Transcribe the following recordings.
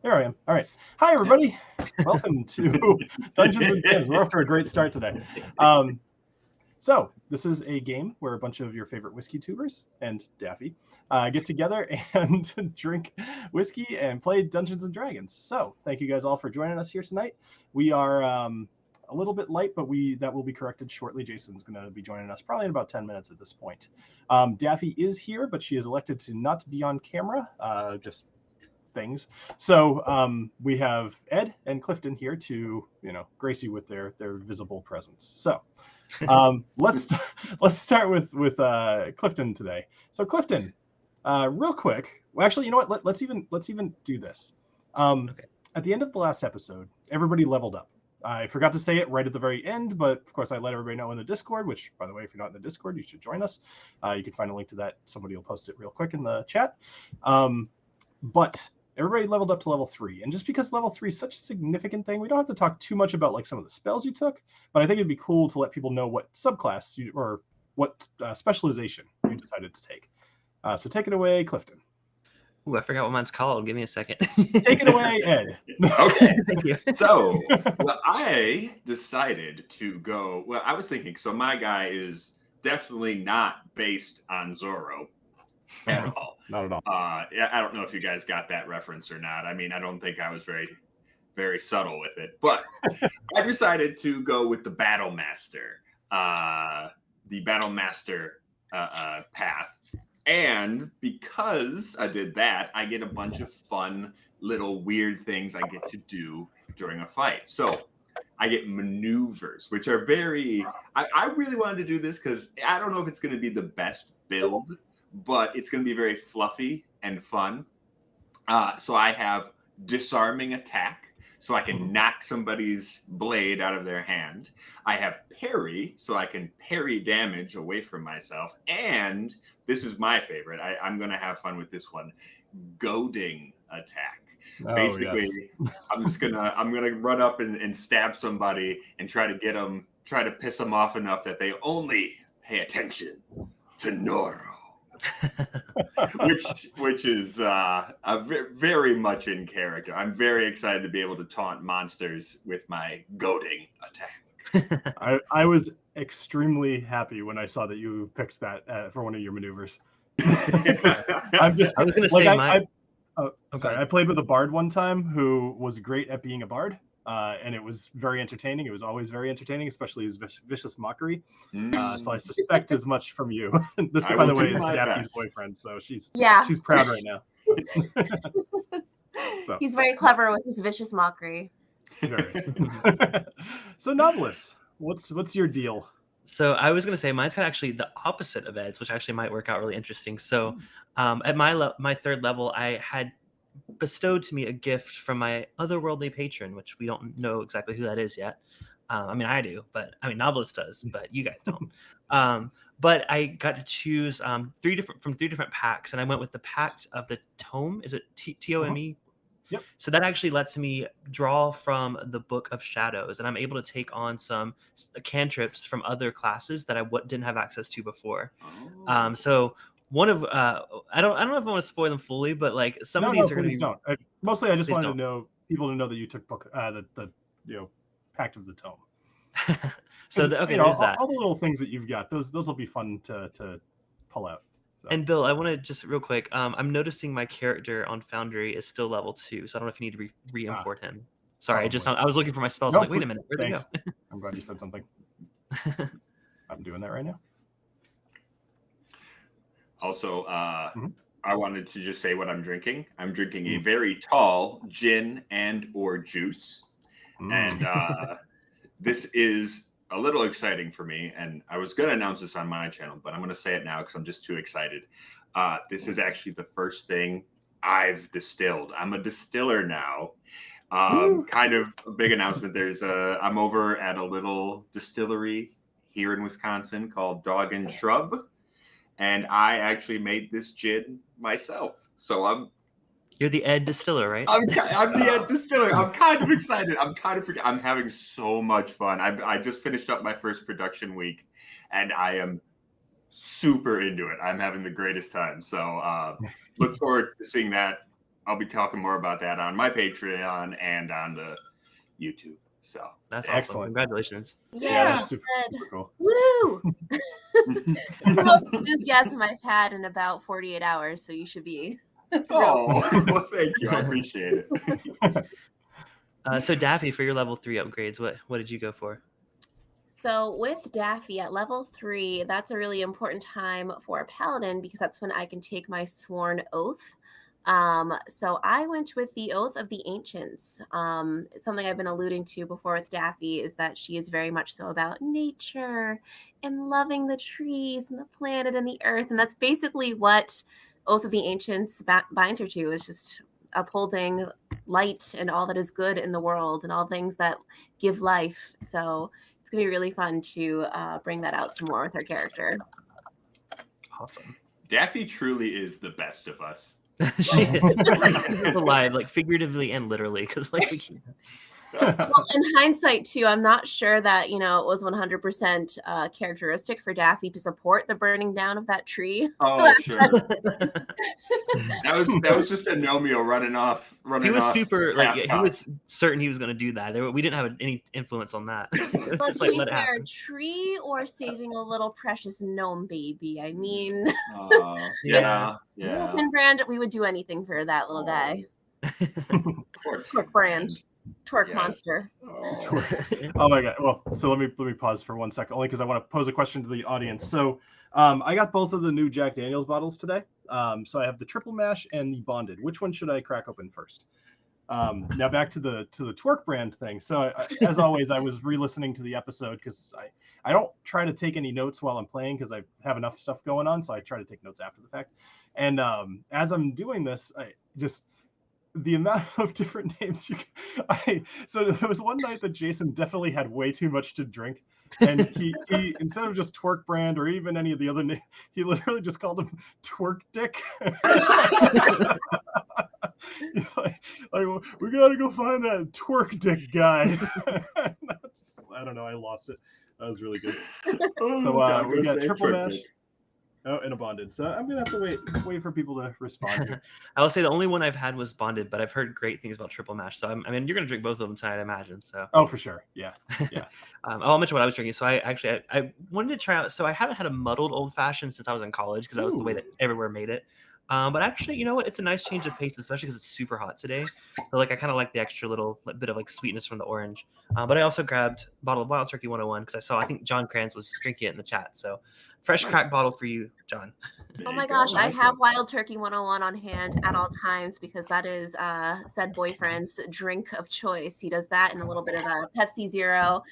There I am. All right. Hi, everybody. Welcome to Dungeons and Drams. We're off to a great start today. So this is a game where a bunch of your favorite whiskey tubers and Daffy get together and drink whiskey and play Dungeons and Dragons. So thank you guys all for joining us here tonight. We are a little bit light, but that will be corrected shortly. Jason's going to be joining us probably in about 10 minutes at this point. Daffy is here, but she has elected to not be on camera, just things. So we have Ed and Clifton here to, grace you with their visible presence. So let's start with Clifton today. So Clifton, real quick. Well, actually, you know what? Let's even do this. Okay. At the end of the last episode, everybody leveled up. I forgot to say it right at the very end, but of course I let everybody know in the Discord, which, by the way, if you're not in the Discord, you should join us. You can find a link to that. Somebody will post it real quick in the chat. But everybody leveled up to level 3. And just because level 3 is such a significant thing, we don't have to talk too much about like some of the spells you took, but I think it'd be cool to let people know what subclass or what specialization you decided to take. So take it away, Clifton. Ooh, I forgot what mine's called. Give me a second. Take it away, Ed. Okay. Thank you. So, I decided to go. Well, I was thinking, so my guy is definitely not based on Zorro at all. Not at all. Yeah, I don't know if you guys got that reference or not. I mean, I don't think I was very, very subtle with it. But I decided to go with the Battle Master. The Battle Master path. And because I did that, I get a bunch of fun little weird things I get to do during a fight. So I get maneuvers, which are very... I really wanted to do this because I don't know if it's going to be the best build, but it's going to be very fluffy and fun. So I have disarming attack, so I can knock somebody's blade out of their hand. I have parry, so I can parry damage away from myself. And this is my favorite. I'm going to have fun with this one. Goading attack. Basically, yes. I'm gonna run up and stab somebody and try to piss them off enough that they only pay attention to Noro. which is very much in character. I'm very excited to be able to taunt monsters with my goading attack. I was extremely happy when I saw that you picked that for one of your maneuvers. I was going to say sorry. I played with a bard one time who was great at being a bard. And it was very entertaining. It was always very entertaining, especially his vicious mockery. So I suspect as much from you. This, by the way, is Daffy's boyfriend, so she's proud right now. So. He's very clever with his vicious mockery. Very. So Knobolas, what's your deal? So I was going to say mine's kind of actually the opposite of Ed's, which actually might work out really interesting. So at my third level, I had bestowed to me a gift from my otherworldly patron, which we don't know exactly who that is yet. I mean, I do, but I mean, Knobolas does, but you guys don't. But I got to choose from three different packs, and I went with the Pact of the Tome. Is it Tome? Yep. So that actually lets me draw from the Book of Shadows, and I'm able to take on some cantrips from other classes that I didn't have access to before. So one of I don't know if I want to spoil them fully, but like some of these are going to be. Don't. Mostly, I just wanted to know people to know that you took the Pact of the Tome. So there's that. All the little things that you've got, those will be fun to pull out. So. And Bill, I want to just real quick. I'm noticing my character on Foundry is still level 2, so I don't know if you need to re-import him. Sorry, I was looking for my spells. I'm like, wait a minute, where'd they go? I'm glad you said something. I'm doing that right now. Also, I wanted to just say what I'm drinking. I'm drinking a very tall gin and or juice. And this is a little exciting for me. And I was going to announce this on my channel, but I'm going to say it now because I'm just too excited. This is actually the first thing I've distilled. I'm a distiller now. Kind of a big announcement. I'm over at a little distillery here in Wisconsin called Dog and Shrub. And I actually made this gin myself. So You're the Ed Distiller, right? I'm the Ed Distiller. I'm kind of excited. I'm having so much fun. I just finished up my first production week, and I am super into it. I'm having the greatest time. So look forward to seeing that I'll be talking more about that on my Patreon and on the YouTube. So That's awesome. Excellent. Congratulations. Yeah, that's super cool. woo! The most enthusiasm I've had in about 48 hours, so you should be. oh, well, thank you. I appreciate it. So Daffy, for your level 3 upgrades, what did you go for? So with Daffy at level 3, that's a really important time for a paladin because that's when I can take my sworn oath. So I went with the Oath of the Ancients. Something I've been alluding to before with Daffy is that she is very much so about nature and loving the trees and the planet and the earth. And that's basically what Oath of the Ancients binds her to, is just upholding light and all that is good in the world and all things that give life. So it's going to be really fun to bring that out some more with her character. Awesome. Daffy truly is the best of us. She is alive, like figuratively and literally, because like we can't. Well, in hindsight, too, I'm not sure that, it was 100% characteristic for Daffy to support the burning down of that tree. Oh, sure. that was just Agnomeio running off. He was super like half he was certain he was going to do that. We didn't have any influence on that. But It's to like, be let it fair, happen. tree or saving a little precious gnome baby. I mean, Yeah. Clifton brand, we would do anything for that little guy. Twerk brand. Twerk monster. Oh my god. Well, so let me pause for 1 second, only because I want to pose a question to the audience. So I got both of the new Jack Daniels bottles today. So I have the triple mash and the bonded. Which one should I crack open first? Now back to the twerk brand thing. So as always, I was re-listening to the episode because I don't try to take any notes while I'm playing because I have enough stuff going on. So I try to take notes after the fact. And as I'm doing this, I just the amount of different names so there was one night that Jason definitely had way too much to drink, and he instead of just twerk brand or even any of the other names, he literally just called him twerk dick. He's like we gotta go find that twerk dick guy. I don't know, I lost it. That was really good. So we got triple mash. Oh, and a bonded. So I'm gonna have to wait for people to respond here. I will say the only one I've had was bonded, but I've heard great things about triple mash. So I mean, you're gonna drink both of them tonight, I imagine. So. Oh, for sure. Yeah. I'll mention what I was drinking. So I wanted to try out. So I haven't had a muddled old fashioned since I was in college because that was the way that everywhere made it. But actually, you know what? It's a nice change of pace, especially because it's super hot today. So like I kind of like the extra little bit of like sweetness from the orange. But I also grabbed a bottle of Wild Turkey 101 because I think John Kranz was drinking it in the chat. So fresh crack bottle for you, John. Oh my gosh, I have Wild Turkey 101 on hand at all times because that is said boyfriend's drink of choice. He does that and a little bit of a Pepsi Zero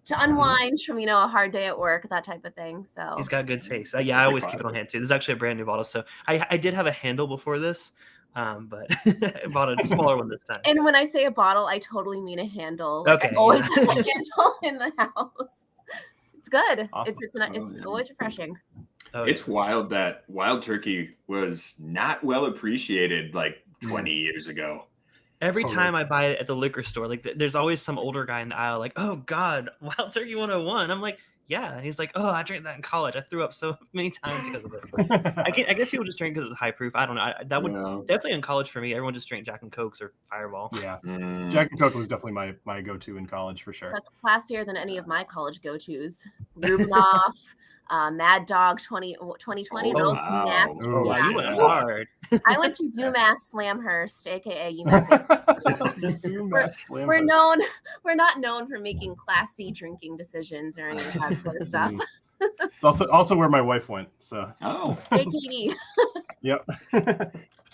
to unwind from, a hard day at work, that type of thing. So he's got good taste. Yeah, I always keep it on hand too. This is actually a brand new bottle. So I did have a handle before this, but I bought a smaller one this time. And when I say a bottle, I totally mean a handle. Okay. I always have a handle in the house. It's good. Awesome. It's always refreshing. Oh, it's wild that Wild Turkey was not well appreciated like 20 years ago. Every time I buy it at the liquor store, like there's always some older guy in the aisle like, oh God, Wild Turkey 101. I'm like, yeah. And he's like, oh, I drank that in college. I threw up so many times because of it. I guess people just drink because it was high proof. I don't know. That would definitely in college for me. Everyone just drank Jack and Cokes or Fireball. Yeah. Jack and Coke was definitely my go-to in college for sure. That's classier than any of my college go-tos. Rubinoff, Mad Dog 2020. Oh, those wow. nasty. You went hard. I went to UMass Slamhurst, aka UMass. We're not known for making classy drinking decisions or any of that sort of stuff. It's also where my wife went. So Hey, Katie. Yep.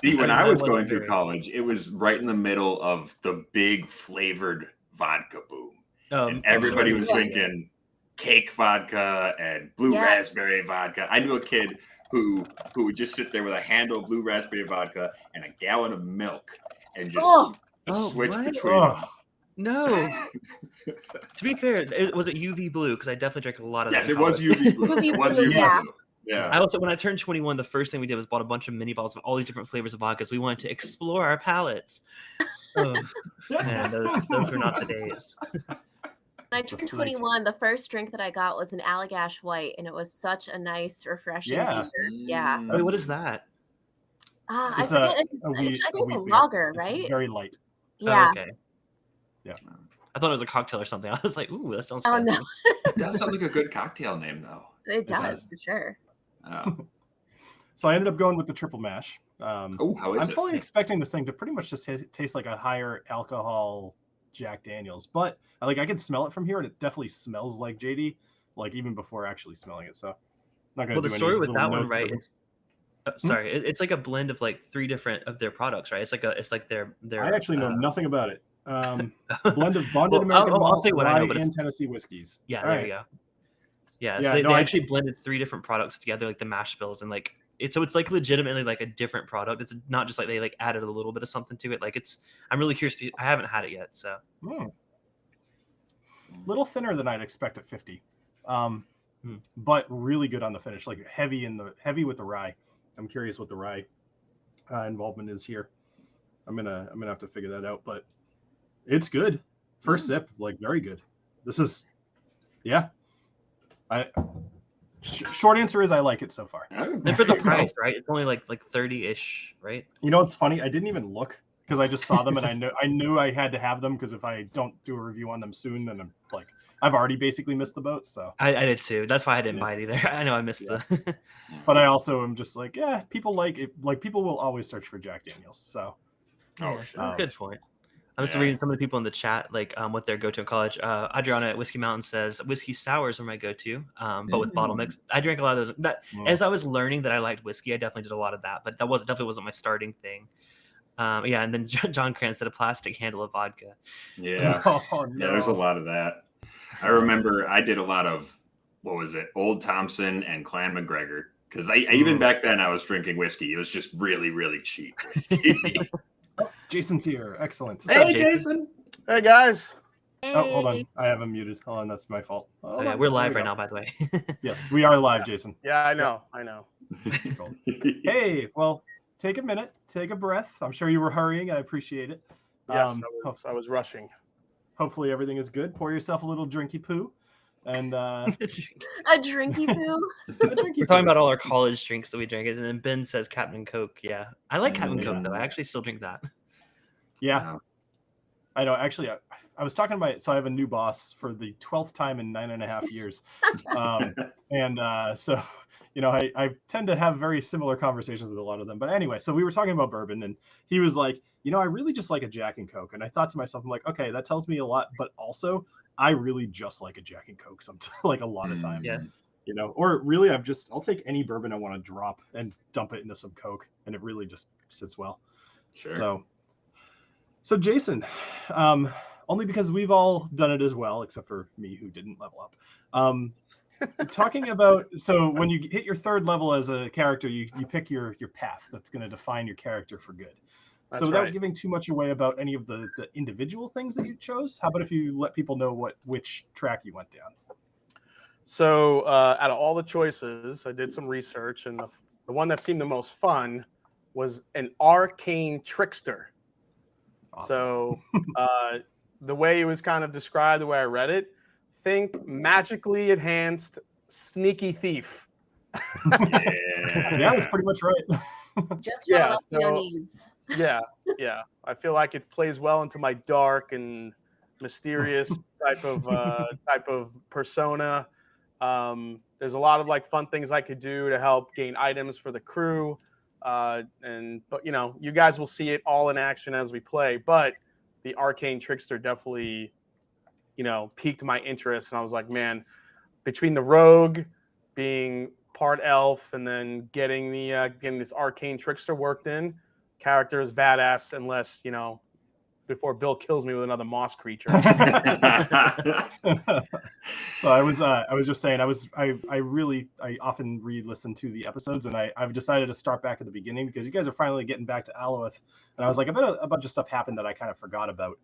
See, when I was going through college, it was right in the middle of the big flavored vodka boom. And everybody was drinking cake vodka and blue raspberry vodka. I knew a kid who would just sit there with a handle of blue raspberry vodka and a gallon of milk and just switch between them. No. To be fair, was it UV blue? Because I definitely drank a lot of that. Yes, it was UV blue. It was UV blue. Yeah. I also, when I turned 21, the first thing we did was bought a bunch of mini bottles of all these different flavors of vodkas. We wanted to explore our palates. Oh, man, those were not the days. When I turned 21, the first drink that I got was an Allagash White, and it was such a nice, refreshing beer. Yeah. Wait, what is that? I It's forget. a I wheat think it's a beer. lager, It's right? very light. Oh, Yeah. okay. Yeah. I thought it was a cocktail or something. I was like, ooh, that sounds Oh fancy. no, It does sound like a good cocktail name, though. it does does. for sure. Oh, So I ended up going with the triple mash. oh how is I'm it? fully expecting this thing to pretty much just taste like a higher alcohol Jack Daniels, but I can smell it from here, and it definitely smells like JD, like even before actually smelling it. So I'm not gonna Well, the do any story with little that one, notes right? or- It's sorry, it's like a blend of like 3 different of their products, right? It's like their I actually know nothing about it. A blend of bonded Well, American I'll malt, tell you what I rye, know, but and it's Tennessee whiskeys. yeah, All there right. you go. Yeah, Yeah, so they, no, they I- actually blended 3 different products together, like the mash bills, and like it's like legitimately like a different product. It's not just like they like added a little bit of something to it. Like I'm really curious I haven't had it yet, so Little thinner than I'd expect at 50, but really good on the finish. Like heavy with the rye. I'm curious what the rye involvement is here. I'm gonna have to figure that out, but it's good. First sip, like very good. This is, yeah. Short answer is I like it so far. Oh, and for the there you go. price, right? It's only like 30-ish, right? You know what's funny? I didn't even look because I just saw them and I knew I had to have them because if I don't do a review on them soon, then I've already basically missed the boat. So, I did too. That's why I didn't Yeah. buy it either. I know I missed the. but I also am just like, yeah, people like it. Like people will always search for Jack Daniels. So, Oh, Yeah, sure. good point. I'm just Yeah. reading some of the people in the chat, like what their go-to in college. Adriana at Whiskey Mountain says whiskey sours are my go-to, but with bottle mix. I drank a lot of those. As I was learning that I liked whiskey, I definitely did a lot of that, but that definitely wasn't my starting thing. Yeah, and then John Krantz said a plastic handle of vodka. Yeah. Oh, Yeah, there's a lot of that. I remember I did a lot of, what was it, Old Thompson and Clan McGregor. Because even back then I was drinking whiskey. It was just really, really cheap whiskey. Jason's here. Excellent. Hey, Jason. Hey guys. Oh, hold on. Hey. I have him muted. Hold on, that's my fault. Hold Okay, on. we're There live we right go. now, by the way. Yes, we are live, Jason. Yeah, I know. Cool. Hey, well, take a minute, take a breath. I'm sure you were hurrying. I appreciate it. Yes, I was rushing. Hopefully everything is good. Pour yourself a little drinky poo, and A drinky poo. We're talking about all our college drinks that we drank, and then Ben says Captain Coke. Yeah, I like Captain Yeah. Coke though. I actually still drink that. Yeah, Wow. I know. Actually, I was talking about. So I have a new boss for the 12th time in 9.5 years, so I tend to have very similar conversations with a lot of them. But anyway, so we were talking about bourbon, and he was like, I really just like a Jack and Coke, and I thought to myself, I'm like, okay, that tells me a lot, but also I really just like a Jack and Coke. Like a lot of times, Yeah. or really, I'll take any bourbon I want to drop and dump it into some Coke, and it really just sits well. Sure. So Jason, only because we've all done it as well, except for me who didn't level up. Talking about, so when you hit your 3rd level as a character, you pick your path that's going to define your character for good. That's so without right. giving too much away about any of the individual things that you chose, how about if you let people know which track you went down? So out of all the choices, I did some research, and the one that seemed the most fun was an arcane trickster. Awesome. So the way it was kind of described, the way I read it, think magically enhanced sneaky thief. Yeah, that's pretty much right. Just what Yeah, Alessio so- needs. Yeah. I feel like it plays well into my dark and mysterious type of persona. There's a lot of like fun things I could do to help gain items for the crew. But you guys will see it all in action as we play. But the arcane trickster definitely, piqued my interest, and I was like, man, between the rogue being part elf and then getting this arcane trickster worked in, character is badass unless before Bill kills me with another moss creature. So I was just saying I often re-listen to the episodes, and I've decided to start back at the beginning because you guys are finally getting back to Aluath, and I was like, I bet a bunch of stuff happened that I kind of forgot about.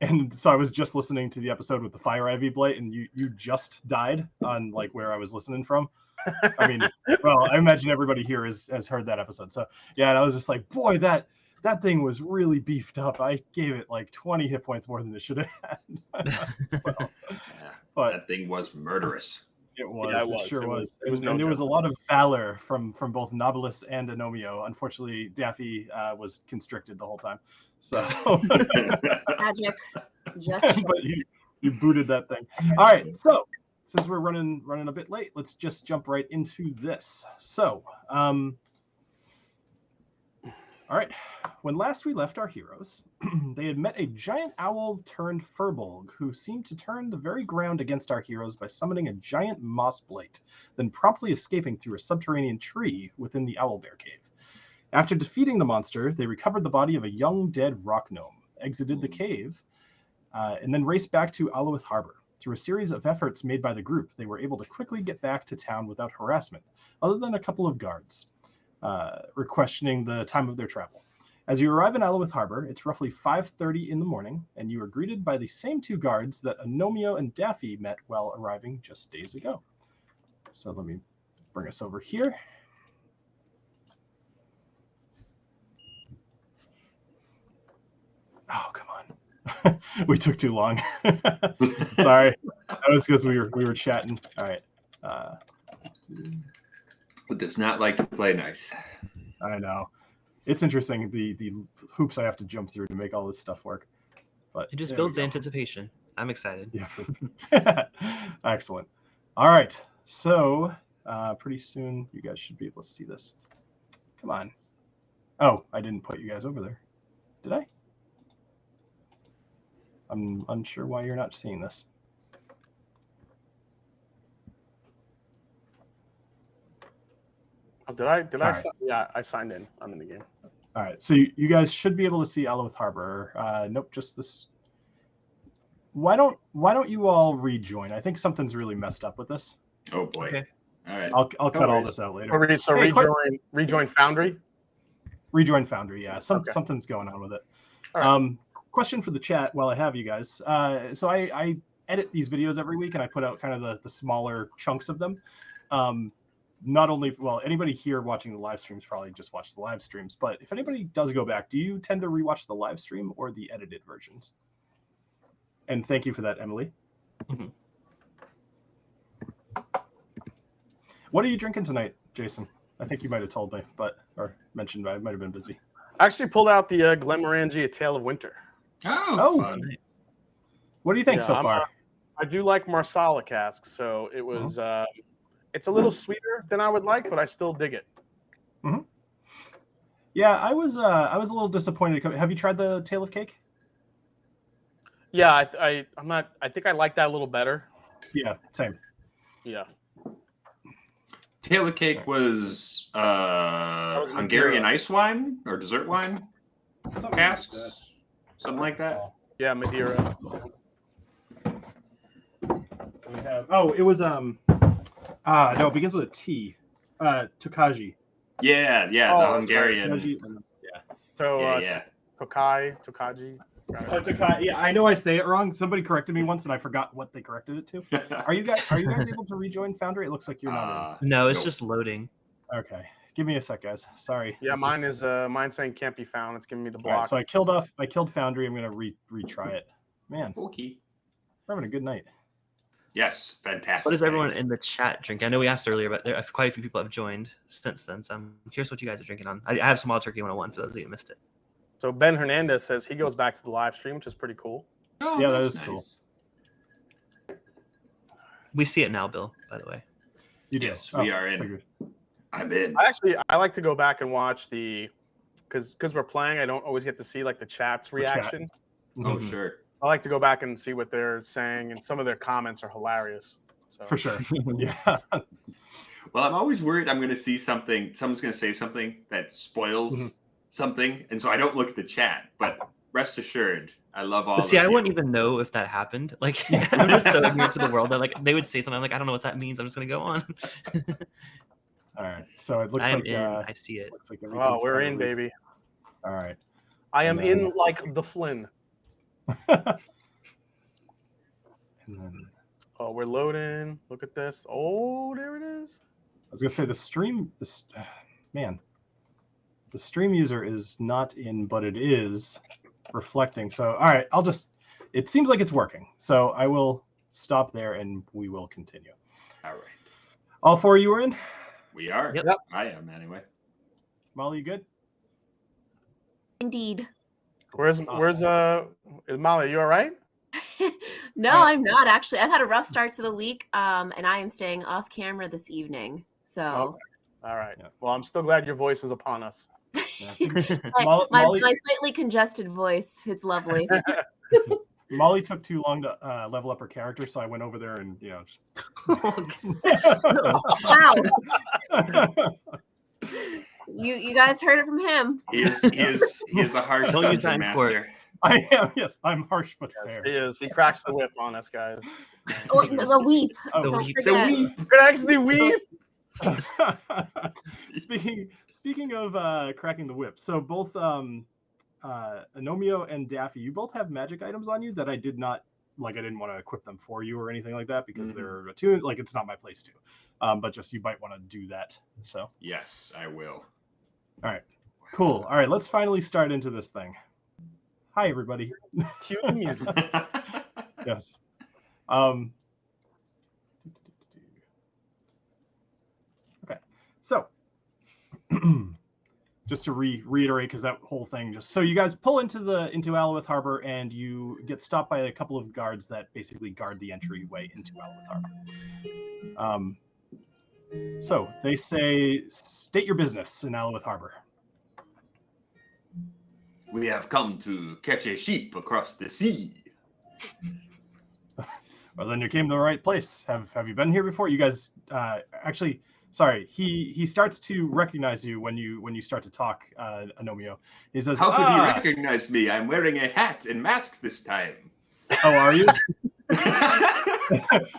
And so I was just listening to the episode with the fire ivy blight, and you just died on like where I was listening from. I mean, well, I imagine everybody here has heard that episode. So yeah, and I was just like, boy, that thing was really beefed up. I gave it like 20 hit points more than it should have had. But that thing was murderous. It was. Yeah, It sure was. It was no And there was a joke. lot of valor from both Knobolas and Agnomeio. Unfortunately, Daffy was constricted the whole time. So, Magic. Just but you booted that thing. All right. So, since we're running a bit late, let's just jump right into this. So, all right. When last we left our heroes, they had met a giant owl turned furbolg who seemed to turn the very ground against our heroes by summoning a giant moss blight, then promptly escaping through a subterranean tree within the owlbear cave. After defeating the monster, they recovered the body of a young dead rock gnome, exited the cave, and then raced back to Aluath Harbor. Through a series of efforts made by the group, they were able to quickly get back to town without harassment, other than a couple of guards questioning the time of their travel. As you arrive in Aluath Harbor, it's roughly 5:30 in the morning, and you are greeted by the same two guards that Agnomeio and Daffy met while arriving just days ago. So let me bring us over here. Oh, come on. We took too long. Sorry. That was because we were chatting. All right. It does not like to play nice. I know. It's interesting the hoops I have to jump through to make all this stuff work. But It just there builds we the go. anticipation. I'm excited. Yeah. Excellent. All right. So pretty soon you guys should be able to see this. Come on. Oh, I didn't put you guys over there. Did I? I'm unsure why you're not seeing this. Oh, did I? All right. Yeah, I signed in. I'm in the game. All right, so you guys should be able to see Aluath Harbor. Nope, just this. Why don't you all rejoin? I think something's really messed up with this. Oh boy. Okay. All right. I'll cut all worries. this out later. So Hey, rejoin Foundry. Rejoin Foundry, yeah. Okay. Something's going on with it. All right. Question for the chat while I have you guys. So I edit these videos every week and I put out kind of the smaller chunks of them. Not only, well, anybody here watching the live streams probably just watched the live streams, but if anybody does go back, do you tend to rewatch the live stream or the edited versions? And thank you for that, Emily. Mhm. What are you drinking tonight, Jason? I think you might have told me, or mentioned, but I might have been busy. I actually pulled out the Glenmorangie A Tale of Winter. Oh, fun. What do you think Yeah, so far? I do like Marsala casks, so it was. It's a little sweeter than I would like, but I still dig it. Mm-hmm. Yeah, I was a little disappointed. Have you tried the Tale of Cake? Yeah, I'm not. I think I like that a little better. Yeah, same. Yeah. Tail of Cake was Hungarian ice wine or dessert wine casks, something like that. Yeah, Madeira. So we have. Oh, it was no, it begins with a T. Tokaji. Yeah, Oh, the Hungarian. Yeah. So Yeah. Tokaji. Oh, Tokai. Yeah, I know I say it wrong. Somebody corrected me once, and I forgot what they corrected it to. Are you guys able to rejoin Foundry? It looks like you're not. No, it's Nope. just loading. Okay, give me a sec, guys. Sorry. Yeah, This mine's saying can't be found. It's giving me the All right, block. so I killed Foundry. I'm gonna retry it. Man, Okay. we're having a good night. Yes, fantastic. What is everyone in the chat drinking? I know we asked earlier, but there quite a few people have joined since then. So I'm curious what you guys are drinking on. I have some Wild Turkey 101 for those of you who missed it. So Ben Hernandez says he goes back to the live stream, which is pretty cool. Oh, Yeah, that that's is cool. nice. We see it now, Bill, by the way. You do? Yes, we are in. figured. I'm in. I like to go back and watch because we're playing. I don't always get to see like the chat's The chat. reaction. Oh, Mhm. sure. I like to go back and see what they're saying, and some of their comments are hilarious. So For sure. Yeah. Well, I'm always worried I'm going to see something. Someone's going to say something that spoils Mhm. something, and so I don't look at the chat. But rest assured, I love all. But see, of I you. wouldn't even know if that happened. Like, I'm just so ignorant to the world that like they would say something. I'm like, I don't know what that means. I'm just gonna go on. All right. So it looks I am like in. I see it. looks like oh, everything's we're kinda in, re- baby. All right. I am And then- in like the Flynn. And then Oh, we're loading. Look at this. Oh, there it is. I was gonna say the stream. The stream user is not in, but it is reflecting. So all right, It seems like it's working. So I will stop there and we will continue. All right. All four of you are in? We are. Yep. I am anyway. Molly, you good? Indeed. Where's is Molly? You all right? No, I'm not actually. I've had a rough start to the week, and I am staying off camera this evening. So, Okay. All right. Yeah. Well, I'm still glad your voice is upon us. Molly, my slightly congested voice, it's lovely. Molly took too long to level up her character, so I went over there and Wow. You guys heard it from him. He is a harsh Don't use dungeon that in court. master. I am. Yes, I'm harsh but Yes, fair. he is. He cracks the whip on us, guys. Oh, the weep. Oh, Don't weep. forget. Cracks the whip. Speaking of cracking the whip, so both Agnomeio and Daffy, you both have magic items on you that I did not I didn't want to equip them for you or anything like that because they're attuned. Like it's not my place to, but just you might want to do that. So Yes, I will. all right, cool. All right, let's finally start into this thing. Hi everybody. Cue the music. Yes. Okay. So, just to reiterate, because that whole thing so you guys pull into Aluath Harbor and you get stopped by a couple of guards that basically guard the entryway into Aluath Harbor. So they say, state your business in Aluath Harbor. We have come to catch a sheep across the sea. Well, then you came to the right place. Have you been here before? You guys, actually, sorry. He starts to recognize you when you start to talk, Agnomeio. He says, How could he recognize me? I'm wearing a hat and mask this time. Oh, are you?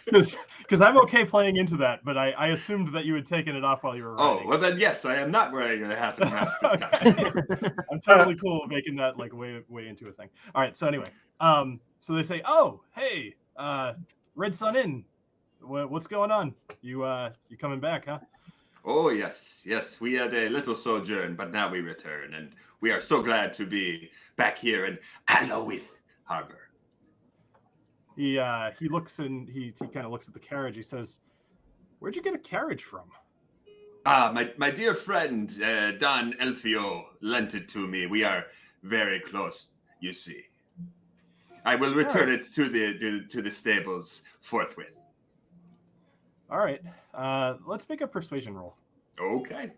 Because I'm okay playing into that, but I assumed that you had taken it off while you were writing. Oh, well then, yes, I am not wearing a hat and mask this time. I'm totally cool with making that way into a thing. All right, so anyway, so they say, oh, hey, Red Sun Inn, what's going on? You coming back, huh? Oh, yes. We had a little sojourn, but now we return, and we are so glad to be back here in Aluath Harbor. He looks and he kind of looks at the carriage. He says, "Where'd you get a carriage from?" My dear friend Don Elfio lent it to me. We are very close, you see. I will return it to the stables forthwith. All right. Let's make a persuasion roll. Okay.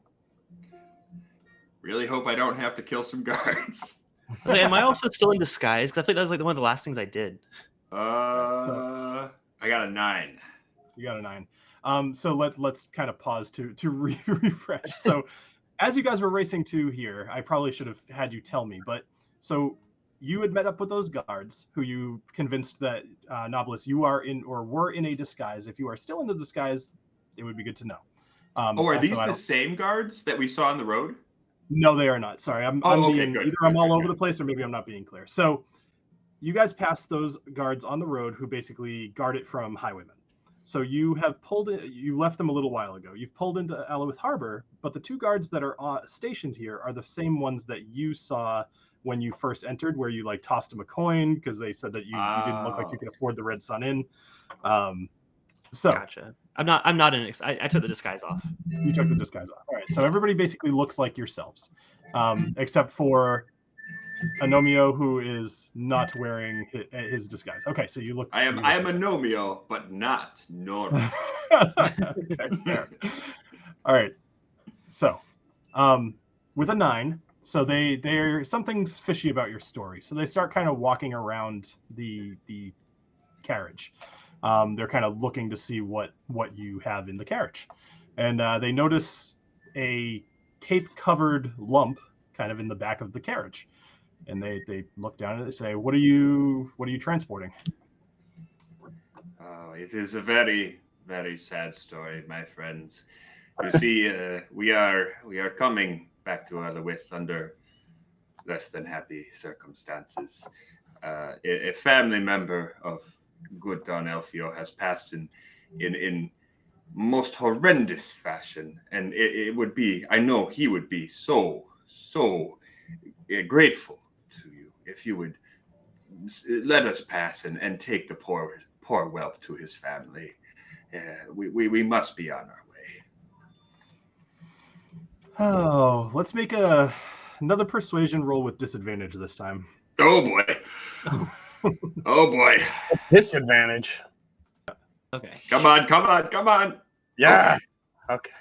Really hope I don't have to kill some guards. Am I also still in disguise? Because I think that was one of the last things I did. I got a 9. You got a 9. So let's kind of pause to refresh. So as you guys were racing to here, I probably should have had you tell me, but so you had met up with those guards who you convinced that Knobolas, you are in or were in a disguise. If you are still in the disguise, it would be good to know. Are these the same guards that we saw on the road? No, they are not. Sorry, I'm all over the place, or maybe I'm not being clear. So you guys passed those guards on the road who basically guard it from highwaymen. So you left them a little while ago. You've pulled into Aluath Harbor, but the two guards that are stationed here are the same ones that you saw when you first entered, where you tossed them a coin because they said that you didn't look like you could afford the Red Sun Inn. So Gotcha. I'm not in. I took the disguise off. You took the disguise off. All right. So everybody basically looks like yourselves, except for Agnomeio, who is not wearing his disguise. Okay, so you look. I am Agnomeio, but not normal. Okay, fair. All right. So, with a 9, so they're something's fishy about your story. So they start kind of walking around the carriage. They're kind of looking to see what you have in the carriage, and they notice a cape-covered lump kind of in the back of the carriage. And they look down and they say, "What are you transporting?" Oh, it is a very, very sad story, my friends. You see, we are coming back to Aluath under less than happy circumstances. A family member of good Don Elfio has passed in most horrendous fashion, and it would be, I know he would be so grateful to you if you would let us pass and take the poor whelp to his family. we must be on our way. Oh, let's make another persuasion roll with disadvantage this time. Oh boy. Oh boy. Disadvantage. Okay. Come on. Yeah. Okay.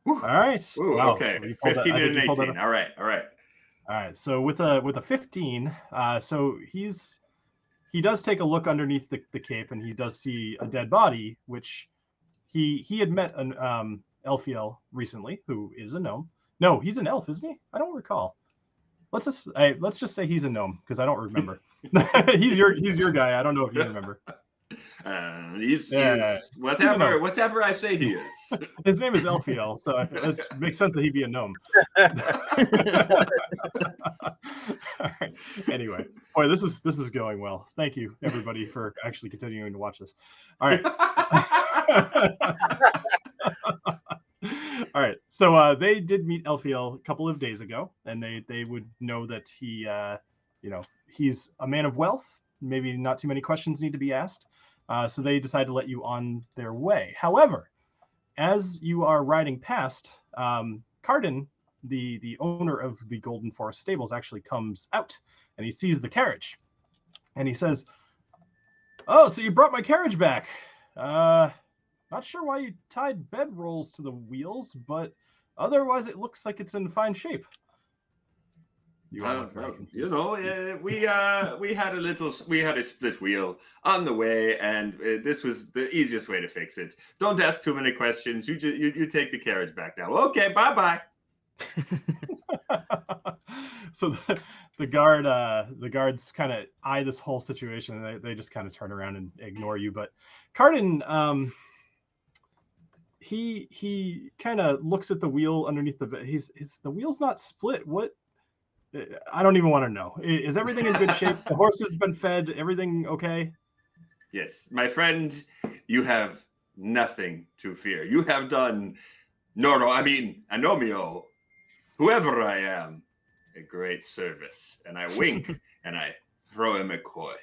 All right. Ooh, Wow. okay. You pulled that- 15 I think and you an pulled that 18. up. All right. All right. So with a 15, so he does take a look underneath the cape, and he does see a dead body, which he had met an Elfiel recently, who is a gnome. No, he's an elf, isn't he? I don't recall. Let's just say he's a gnome because I don't remember. he's your guy. I don't know if you remember. He's Yeah. whatever I say he is. His name is Elfiel, so it makes sense that he'd be a gnome. All right. Anyway, boy, this is going well. Thank you, everybody, for actually continuing to watch this. All right. All right. So they did meet Elfiel a couple of days ago, and they would know that he, he's a man of wealth. Maybe not too many questions need to be asked. So they decide to let you on their way. However, as you are riding past, Carden, the owner of the Golden Forest Stables, actually comes out, and he sees the carriage, and he says, "Oh, so you brought my carriage back. Not sure why you tied bedrolls to the wheels, but otherwise it looks like it's in fine shape." You all look very confused. We had a split wheel on the way, and this was the easiest way to fix it. Don't ask too many questions. You take the carriage back now. Okay, bye. So the guards kind of eye this whole situation, and they just kind of turn around and ignore you. But Carden, he kind of looks at the wheel underneath the the wheel's not split. What? I don't even want to know. Is everything in good shape? The horse has been fed. Everything okay? Yes, my friend, you have nothing to fear. You have done Agnomeio, whoever I am, a great service. And I wink and I throw him a coin.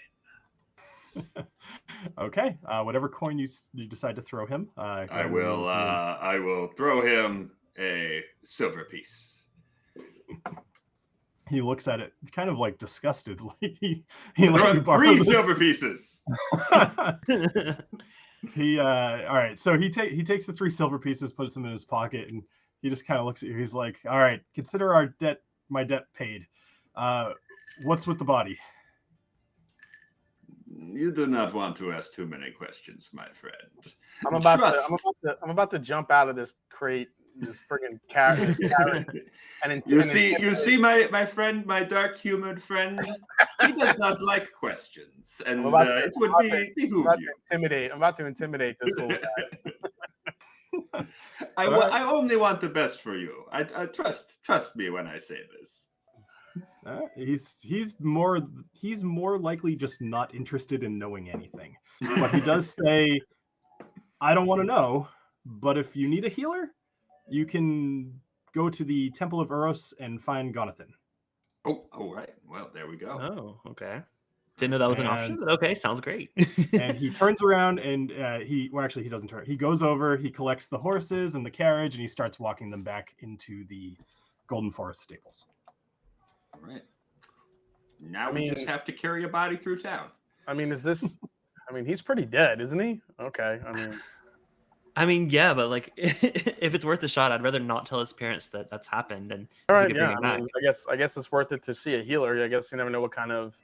Okay. Whatever coin you decide to throw him, I will throw him a silver piece. He looks at it, kind of like disgusted. Like he let you borrow 3 this. silver pieces. He all right. So he takes the 3 silver pieces, puts them in his pocket, and he just kind of looks at you. He's like, "All right, consider my debt paid. What's with the body?" You do not want to ask too many questions, my friend. I'm about to jump out of this crate, this friggin' carrot. And you see my friend, my dark human friend. He does not like questions, and it would behoove you. I'm about to intimidate this little guy. I only want the best for you. I trust me when I say this. He's more likely just not interested in knowing anything, but he does say, "I don't want to know, but if you need a healer, you can go to the Temple of Uros and find Gonathan." Oh, right. Well, there we go. Oh, okay. Didn't know that was an option, but okay, sounds great. And he turns around and he doesn't turn. He goes over, he collects the horses and the carriage, and he starts walking them back into the Golden Forest stables. All right. Now we just have to carry a body through town. He's pretty dead, isn't he? Okay. Yeah, but like, if it's worth a shot, I'd rather not tell his parents that that's happened. And all right, yeah. I guess it's worth it to see a healer. I guess you never know what kind of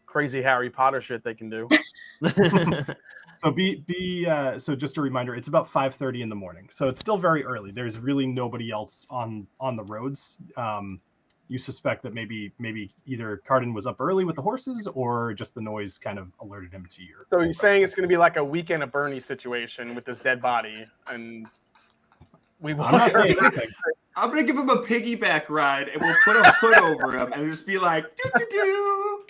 crazy Harry Potter shit they can do. So so just a reminder, it's about 5:30 in the morning, so it's still very early. There's really nobody else on the roads. You suspect that maybe either Carden was up early with the horses, or just the noise kind of alerted him to your. So you're saying it's going to be like a Weekend at Bernie situation with this dead body, and I'm not saying anything. I'm going to give him a piggyback ride, and we'll put a hood over him, and just be like, doo-doo-doo.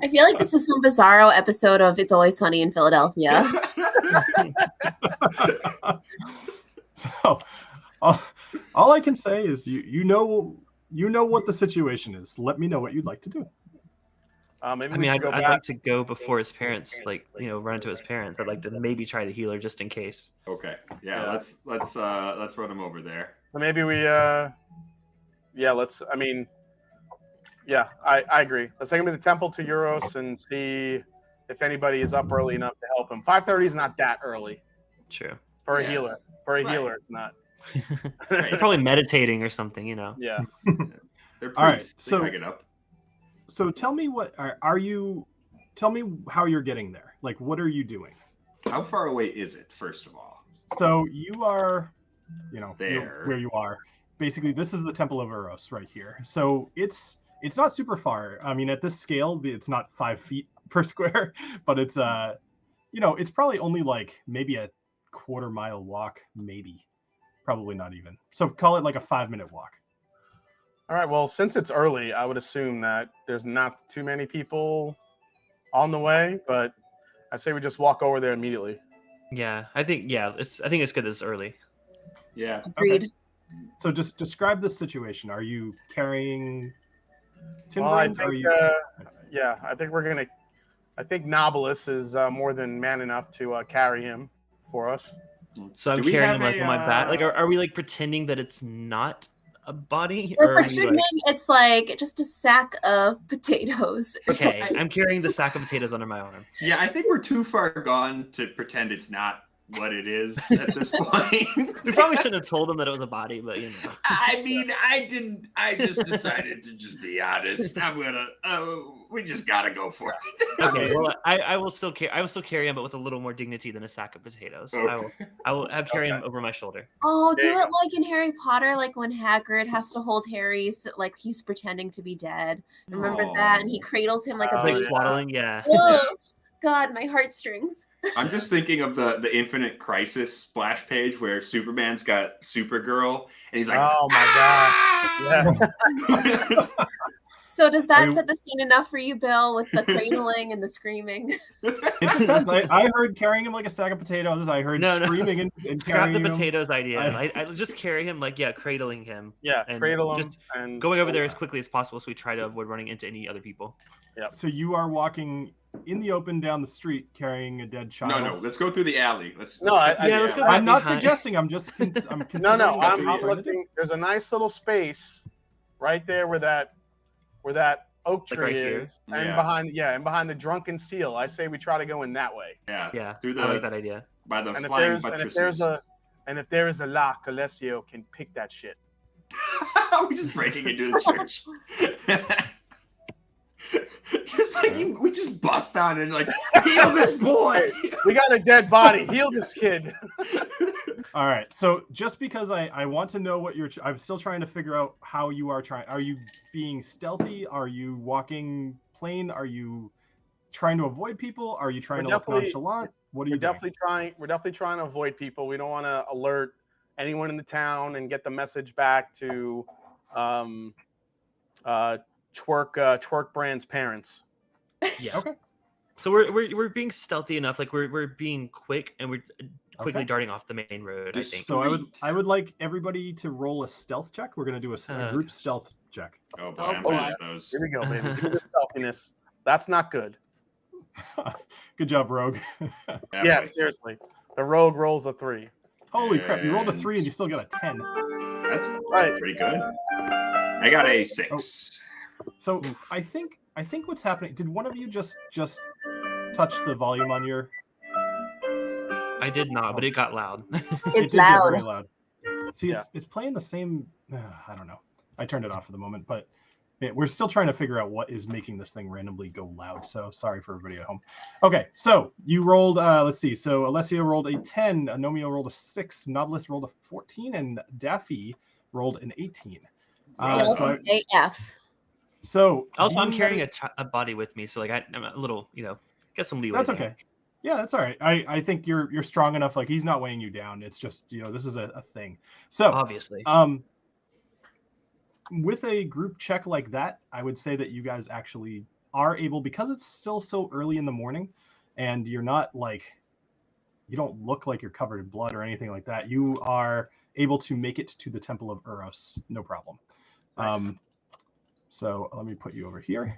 I feel like this is some bizarro episode of It's Always Sunny in Philadelphia. So, all I can say is you know what the situation is. Let me know what you'd like to do. Maybe I we mean, should go I'd back. like to go before his parents, like, run into his parents. I'd like to maybe try the healer just in case. Okay. Yeah. Yeah. Let's run him over there. Maybe we let's. I mean, yeah, I agree. Let's take him to the temple to Euros and see if anybody is up early enough to help him. 5:30 is not that early True. for a Yeah. healer. For a Right. healer, it's not. They're probably meditating or something, Yeah. They're All right, priests. so- They gotta get up. So tell me are you? Tell me how you're getting there. Like, what are you doing? How far away is it? First of all. So you are, you're There. where you are. Basically, this is the Temple of Uros right here. So it's not super far. I mean, at this scale, it's not 5 feet per square, but it's it's probably only like maybe a quarter-mile walk, maybe, probably not even. So call it like a 5-minute walk. All right. Well, since it's early, I would assume that there's not too many people on the way, but I say we just walk over there immediately. Yeah, I think it's good that it's early. Yeah. Agreed. So just describe the situation. Are you carrying timber? Well, I Are think, you? I think Knobolas is more than man enough to carry him for us. So I'm Do we carrying have him like a, on my back. Like, are we like pretending that it's not a body? We're Or are we, pretending like... it's like just a sack of potatoes. or Okay, something. I'm carrying the sack of potatoes under my arm. Yeah, I think we're too far gone to pretend it's not what it is at this point. We probably shouldn't have told him that it was a body, but I mean, I didn't. I just decided to just be honest. I'm gonna. We just gotta go for it. Okay, well, I will still carry him, but with a little more dignity than a sack of potatoes. Okay. I'll carry him over my shoulder. Oh, do There you it like in Harry Potter, like when Hagrid has to hold Harry's, like he's pretending to be dead. Remember that? And he cradles him like a Oh, Like baby. swaddling, yeah. Oh, God, my heartstrings. I'm just thinking of the Infinite Crisis splash page where Superman's got Supergirl, and he's like, Oh my god! "Ah!" So does that Are you- set the scene enough for you, Bill, with the cradling and the screaming? It depends. I heard carrying him like a sack of potatoes. I heard No. screaming and Forgot carrying the him. potatoes idea. I- I just carry him cradling him. Yeah, And cradle him just and Going over there as quickly as possible so we try to avoid running into any other people. So you are walking in the open down the street carrying a dead child. No, let's go through the alley. Let's go back I'm not behind. suggesting. I'm considering. No, what I'm you're trying to do. looking. There's a nice little space right there where that oak Like tree right here? is, and Yeah. behind the drunken seal. I say we try to go in that way. Yeah, through I like that idea. by the And if flying there's buttresses. if there is a lock, Alessio can pick that shit. We're just breaking into the church. Just like we just bust on and like heal this boy. We got a dead body. Heal this kid. All right. So just because I want to know what I'm still trying to figure out how you are trying. Are you being stealthy? Are you walking plain? Are you trying to avoid people? Are you trying to look nonchalant? What are you doing? We're definitely trying to avoid people. We don't want to alert anyone in the town and get the message back to Twerk Brand's parents. Yeah. Okay. So we're being stealthy enough, like we're being quick and we're quickly Okay. darting off the main road. I Just think. So I would like everybody to roll a stealth check. We're gonna do a group stealth check. Oh boy, Oh, I'm boy. bad at those. Here we go, baby. Give me the stealthiness. That's not good. Good job, Rogue. Yeah, seriously. The rogue rolls a 3. Holy crap! You rolled a 3 and you still got a 10. That's Right. pretty good. I got a 6. So I think what's happening. Did one of you just touch the volume on your? I did not, but it got loud. It It's did get loud. very loud. See, Yeah. it's playing the same. I don't know. I turned it off for the moment, but we're still trying to figure out what is making this thing randomly go loud. So sorry for everybody at home. Okay, so you rolled. Let's see. So Alessio rolled a 10. Anomio rolled a 6. Knobolas rolled a 14, and Daffy rolled an 18. Stealth AF. So Also, I'm being carrying that a body with me, so like I'm a little, get some leeway. That's there. okay. Yeah, that's all right. I think you're strong enough. Like he's not weighing you down. It's just this is a thing. So Obviously. with a group check like that, I would say that you guys actually are able, because it's still so early in the morning, and you're not like, you don't look like you're covered in blood or anything like that. You are able to make it to the Temple of Uros, no problem. Nice. So let me put you over here.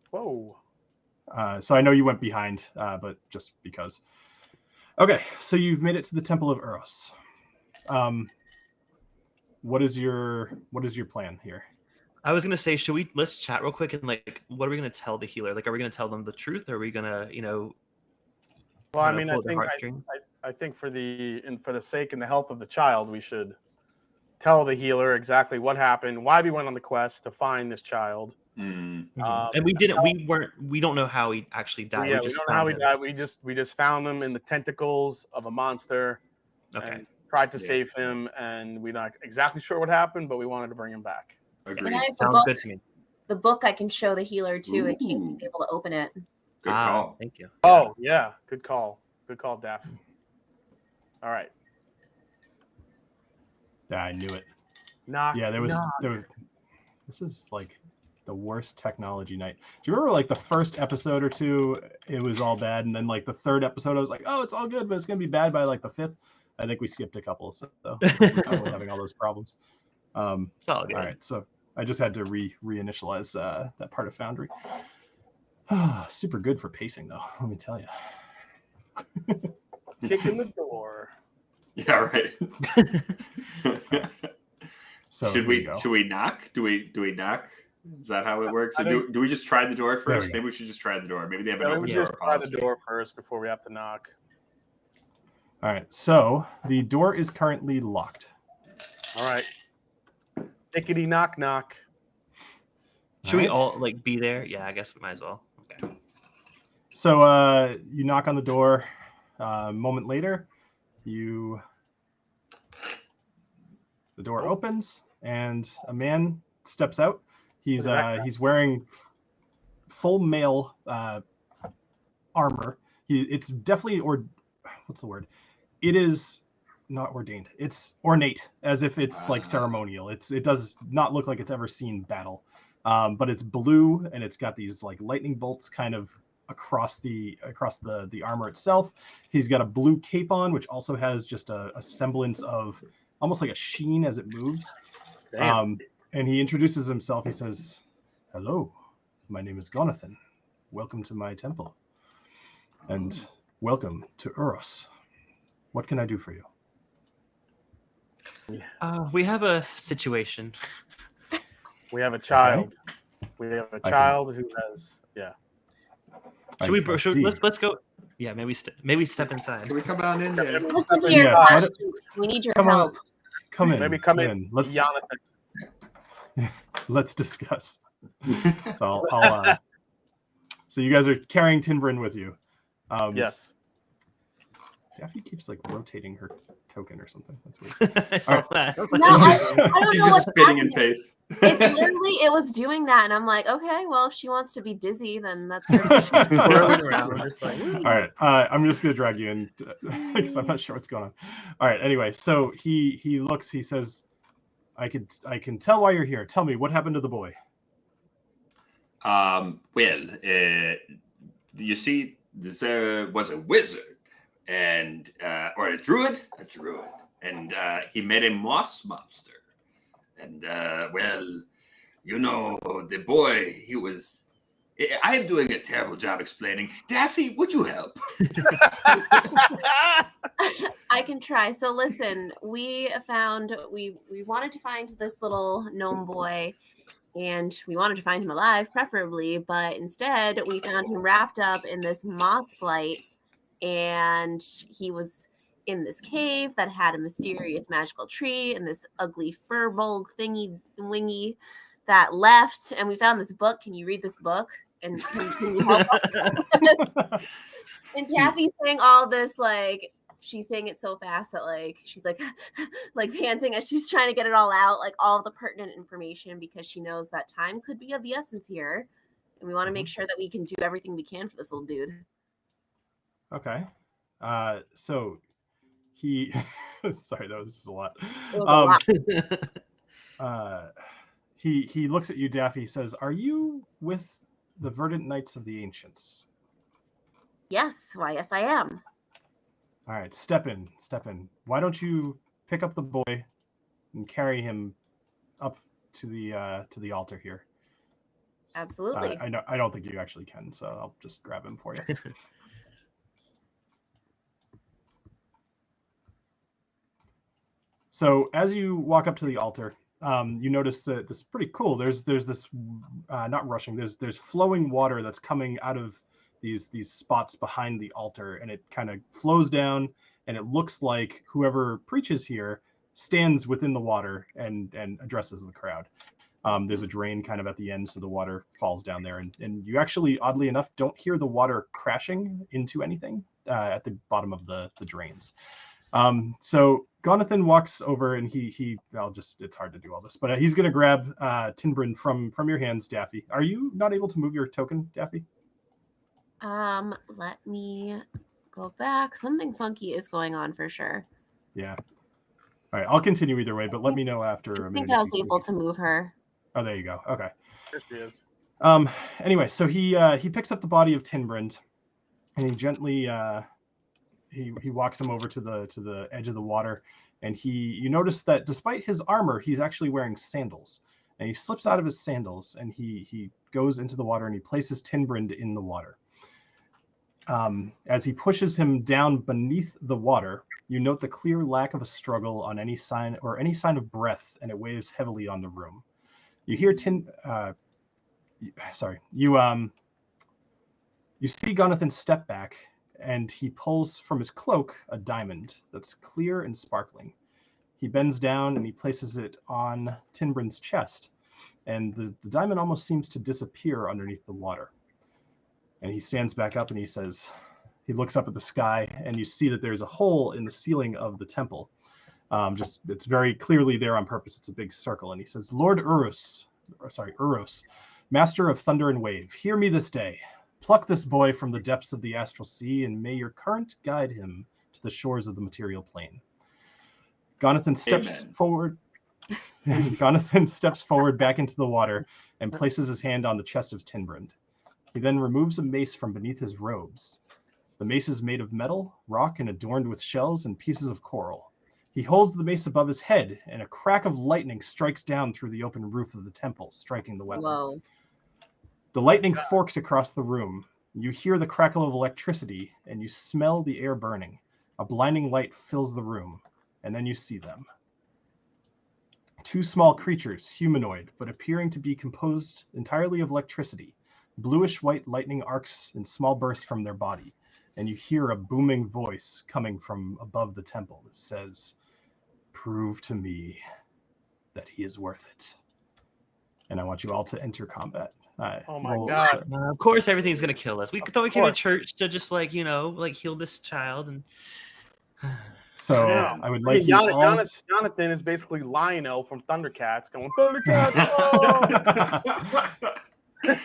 Whoa. So I know you went behind, but just because. Okay, so you've made it to the Temple of Eros. What is your plan here? I was gonna say, let's chat real quick and like, what are we gonna tell the healer? Like, are we gonna tell them the truth, or are we gonna, Well, I mean, pull their heartstrings? I think for the sake and the health of the child, we should tell the healer exactly what happened, why we went on the quest to find this child. Mm. And we don't know how he actually died. Yeah, we we just don't know how he him. died. We just found him in the tentacles of a monster. Okay. And tried to Yeah. save him, and we're not exactly sure what happened, but we wanted to bring him back. Agreed. And I have Sounds good to me. the book I can show the healer too in case he's Ooh. able to open it. Good call. Thank you. Oh, yeah. Good call. Good call, Daff. All right. Yeah, I knew it. Knock. Yeah, there was. This is like the worst technology night. Do you remember like the first episode or two, it was all bad, and then like the third episode, I was like, oh, it's all good, but it's gonna be bad by like the fifth. I think we skipped a couple, so we're probably having all those problems. It's all good. All right, so I just had to reinitialize that part of Foundry. Super good for pacing, though. Let me tell you. Kick in the door. Yeah, right. So should here go. we knock? Do we knock? Is that how it works? Or do we just try the door first? Maybe we should just try the door. Maybe they have an open We door just try the policy. door first before we have to knock. All right, so the door is currently locked. All right. Tickety knock knock. Should we all like be there? Yeah, I guess we might as well. Okay. So you knock on the door. A moment later, the door opens and a man steps out. He's wearing full male armor. It's definitely what's the word? It is not ordained. It's ornate, as if it's like ceremonial. It does not look like it's ever seen battle. But it's blue and it's got these like lightning bolts kind of across the armor itself. He's got a blue cape on, which also has just a semblance of almost like a sheen as it moves. And he introduces himself. He says, "Hello, my name is Gonathan. Welcome to my temple, and welcome to Eros. What can I do for you?" We have a situation. We have a child. We have a child who has Let's go? Yeah, maybe step inside. Can we come on in there? Listen here, Yes, Pat. We need your help. Come in. Maybe come in. Let's Jonathan. let's discuss. So I'll so you guys are carrying Tinbrin with you. Yes. Daffy keeps like rotating her token or something. That's weird. I saw that. No, I don't She's know just what's spitting in happening. face. It's literally, it was doing that, and I'm like, okay, well, if she wants to be dizzy, then that's her. Twirling around. Just like, All right, I'm just gonna drag you in because I'm not sure what's going on. All right, anyway, so he looks. He says, I can tell why you're here. Tell me what happened to the boy." You see, there was a wizard and or a druid, and he made a moss monster. And the boy, he was. I am doing a terrible job explaining. Daffy, would you help? I can try. So listen, we wanted to find this little gnome boy, and we wanted to find him alive, preferably, but instead we found him wrapped up in this moss blight, and he was in this cave that had a mysterious magical tree and this ugly furbolg thingy that left, and we found this book. Can you read this book? And can you help us? And Taffy's saying all this, like, she's saying it so fast that, like, she's like, like panting as she's trying to get it all out, like all the pertinent information, because she knows that time could be of the essence here. And we want to make sure that we can do everything we can for this little dude. Okay. So he, sorry, that was just a lot. It was a lot. He looks at you, Daffy. He says, "Are you with the Verdant Knights of the Ancients?" Yes. Why, yes, I am. All right, step in. Why don't you pick up the boy and carry him up to the altar here? Absolutely. I don't think you actually can, so I'll just grab him for you. So as you walk up to the altar, you notice that this is pretty cool. There's this not rushing. There's flowing water that's coming out of these spots behind the altar, and it kind of flows down, and it looks like whoever preaches here stands within the water and addresses the crowd. There's a drain kind of at the end, so the water falls down there, and you actually, oddly enough, don't hear the water crashing into anything at the bottom of the drains. So Gonathan walks over, and it's hard to do all this, but he's going to grab Tinbrand from your hands, Daffy. Are you not able to move your token, Daffy? Let me go back. Something funky is going on for sure. Yeah. All right, I'll continue either way, but let me know after. I think I was able to move her. Oh, there you go. Okay. There she is. Anyway, so he picks up the body of Tinbrand, and he gently he walks him over to the edge of the water, and you notice that despite his armor, he's actually wearing sandals, and he slips out of his sandals, and he goes into the water, and he places Tinbrand in the water. As he pushes him down beneath the water, you note the clear lack of a struggle on any sign of breath, and it weighs heavily on the room. You hear you see Gonathan step back, and he pulls from his cloak a diamond that's clear and sparkling. He bends down and he places it on Tinbrand's chest, and the diamond almost seems to disappear underneath the water. And he stands back up and he looks up at the sky, and you see that there's a hole in the ceiling of the temple. It's very clearly there on purpose. It's a big circle. And he says, Lord Uros, Master of Thunder and Wave, hear me this day. Pluck this boy from the depths of the astral sea, and may your current guide him to the shores of the material plane. Gonathan steps forward. Gonathan steps forward back into the water and places his hand on the chest of Tinbrand. He then removes a mace from beneath his robes. The mace is made of metal, rock, and adorned with shells and pieces of coral. He holds the mace above his head, and a crack of lightning strikes down through the open roof of the temple, striking the weapon. Whoa. The lightning forks across the room. You hear the crackle of electricity, and you smell the air burning. A blinding light fills the room, and then you see them. Two small creatures, humanoid, but appearing to be composed entirely of electricity. Bluish-white lightning arcs in small bursts from their body, and you hear a booming voice coming from above the temple that says, "Prove to me that he is worth it." And I want you all to enter combat. Oh my God! Of course, everything's gonna kill us. We thought we came to church to just heal this child, and so I would like you all. Jonathan is basically Lionel from Thundercats, going Thundercats. Oh!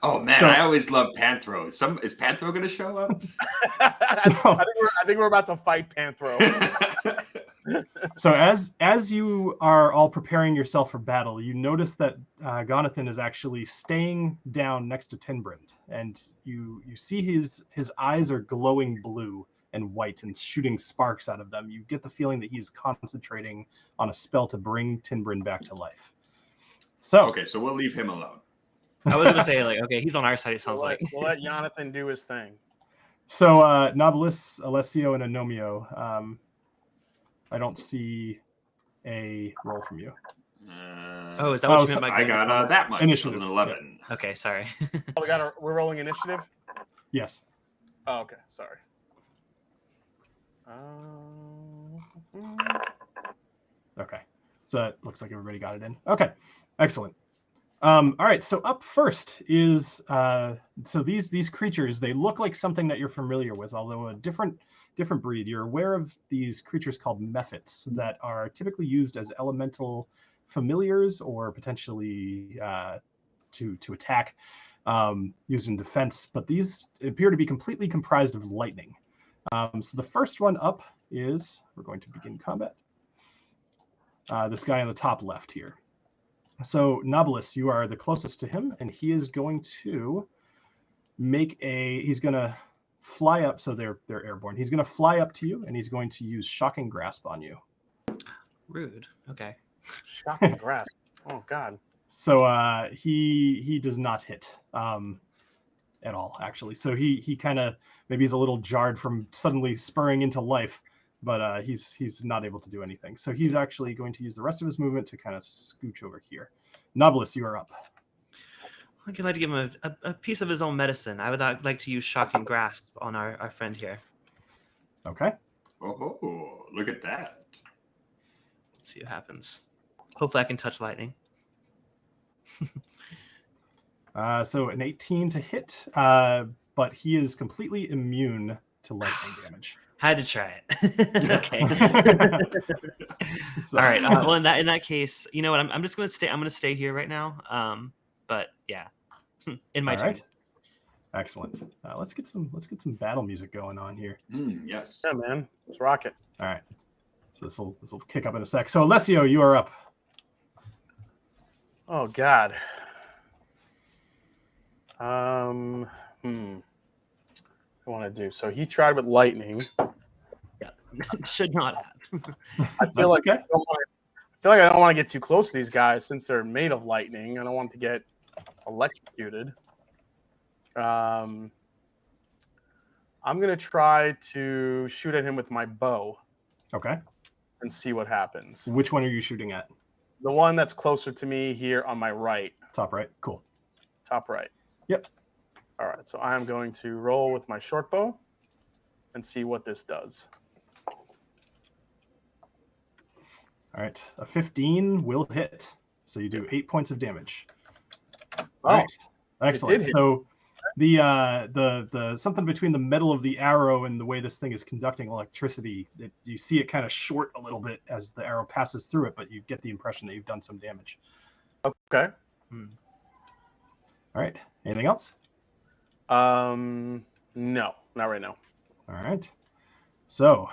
Oh man, I always love Panthro. Is Panthro going to show up? I think we're about to fight Panthro. So as you are all preparing yourself for battle, you notice that Gonathan is actually staying down next to Tinbrand, and you see his eyes are glowing blue and white and shooting sparks out of them. You get the feeling that he's concentrating on a spell to bring Tinbrand back to life. So so we'll leave him alone. I was gonna say, okay, he's on our side. It sounds like we'll let Jonathan do his thing. So Knobolas, Alessio, and Agnomeio, I don't see a roll from you. Is that what you meant by I got that much? Initiative. 11. Yeah. Okay, sorry. We're rolling initiative. Yes. Oh, okay, sorry. Okay. So it looks like everybody got it in. Okay. Excellent. All right. So up first is so these creatures. They look like something that you're familiar with, although a different breed. You're aware of these creatures called mephits that are typically used as elemental familiars or potentially to attack, used in defense. But these appear to be completely comprised of lightning. So the first one up is, we're going to begin combat. This guy on the top left here. So Knobolas, you are the closest to him, and he is going to he's going to fly up. So they're airborne. He's going to fly up to you, and he's going to use Shocking Grasp on you. Rude. Okay. Shocking Grasp. Oh God. So he does not hit at all, actually. So he kind of maybe he's a little jarred from suddenly spurring into life, but he's not able to do anything. So he's actually going to use the rest of his movement to kind of scooch over here. Knobolas, you are up. I'd like to give him a piece of his own medicine. I would like to use shock and grasp on our friend here. Okay. Oh, look at that. Let's see what happens. Hopefully I can touch lightning. So an 18 to hit, but he is completely immune to lightning damage. Had to try it. Okay. So. All right. Well, in that case, you know what? I'm just gonna stay. I'm gonna stay here right now. But yeah, in my All turn. right. Excellent. Let's get some battle music going on here. Yes. Yeah, man. Let's rock it. All right. So this will kick up in a sec. So Alessio, you are up. Oh God. What I want to do. So he tried with lightning. Yeah. Should not have. I feel like okay. I don't want to get too close to these guys since they're made of lightning. I don't want to get electrocuted. I'm gonna try to shoot at him with my bow. Okay. And see what happens. Which one are you shooting at? The one that's closer to me here on my right. Top right. Cool. Top right. Yep. All right. So I am going to roll with my short bow and see what this does. All right. A 15 will hit. So you do 8 points of damage. Oh, all right. Excellent. So the something between the metal of the arrow and the way this thing is conducting electricity, you see it kind of short a little bit as the arrow passes through it, but you get the impression that you've done some damage. Okay. All right. Anything else? No, not right now. All right. So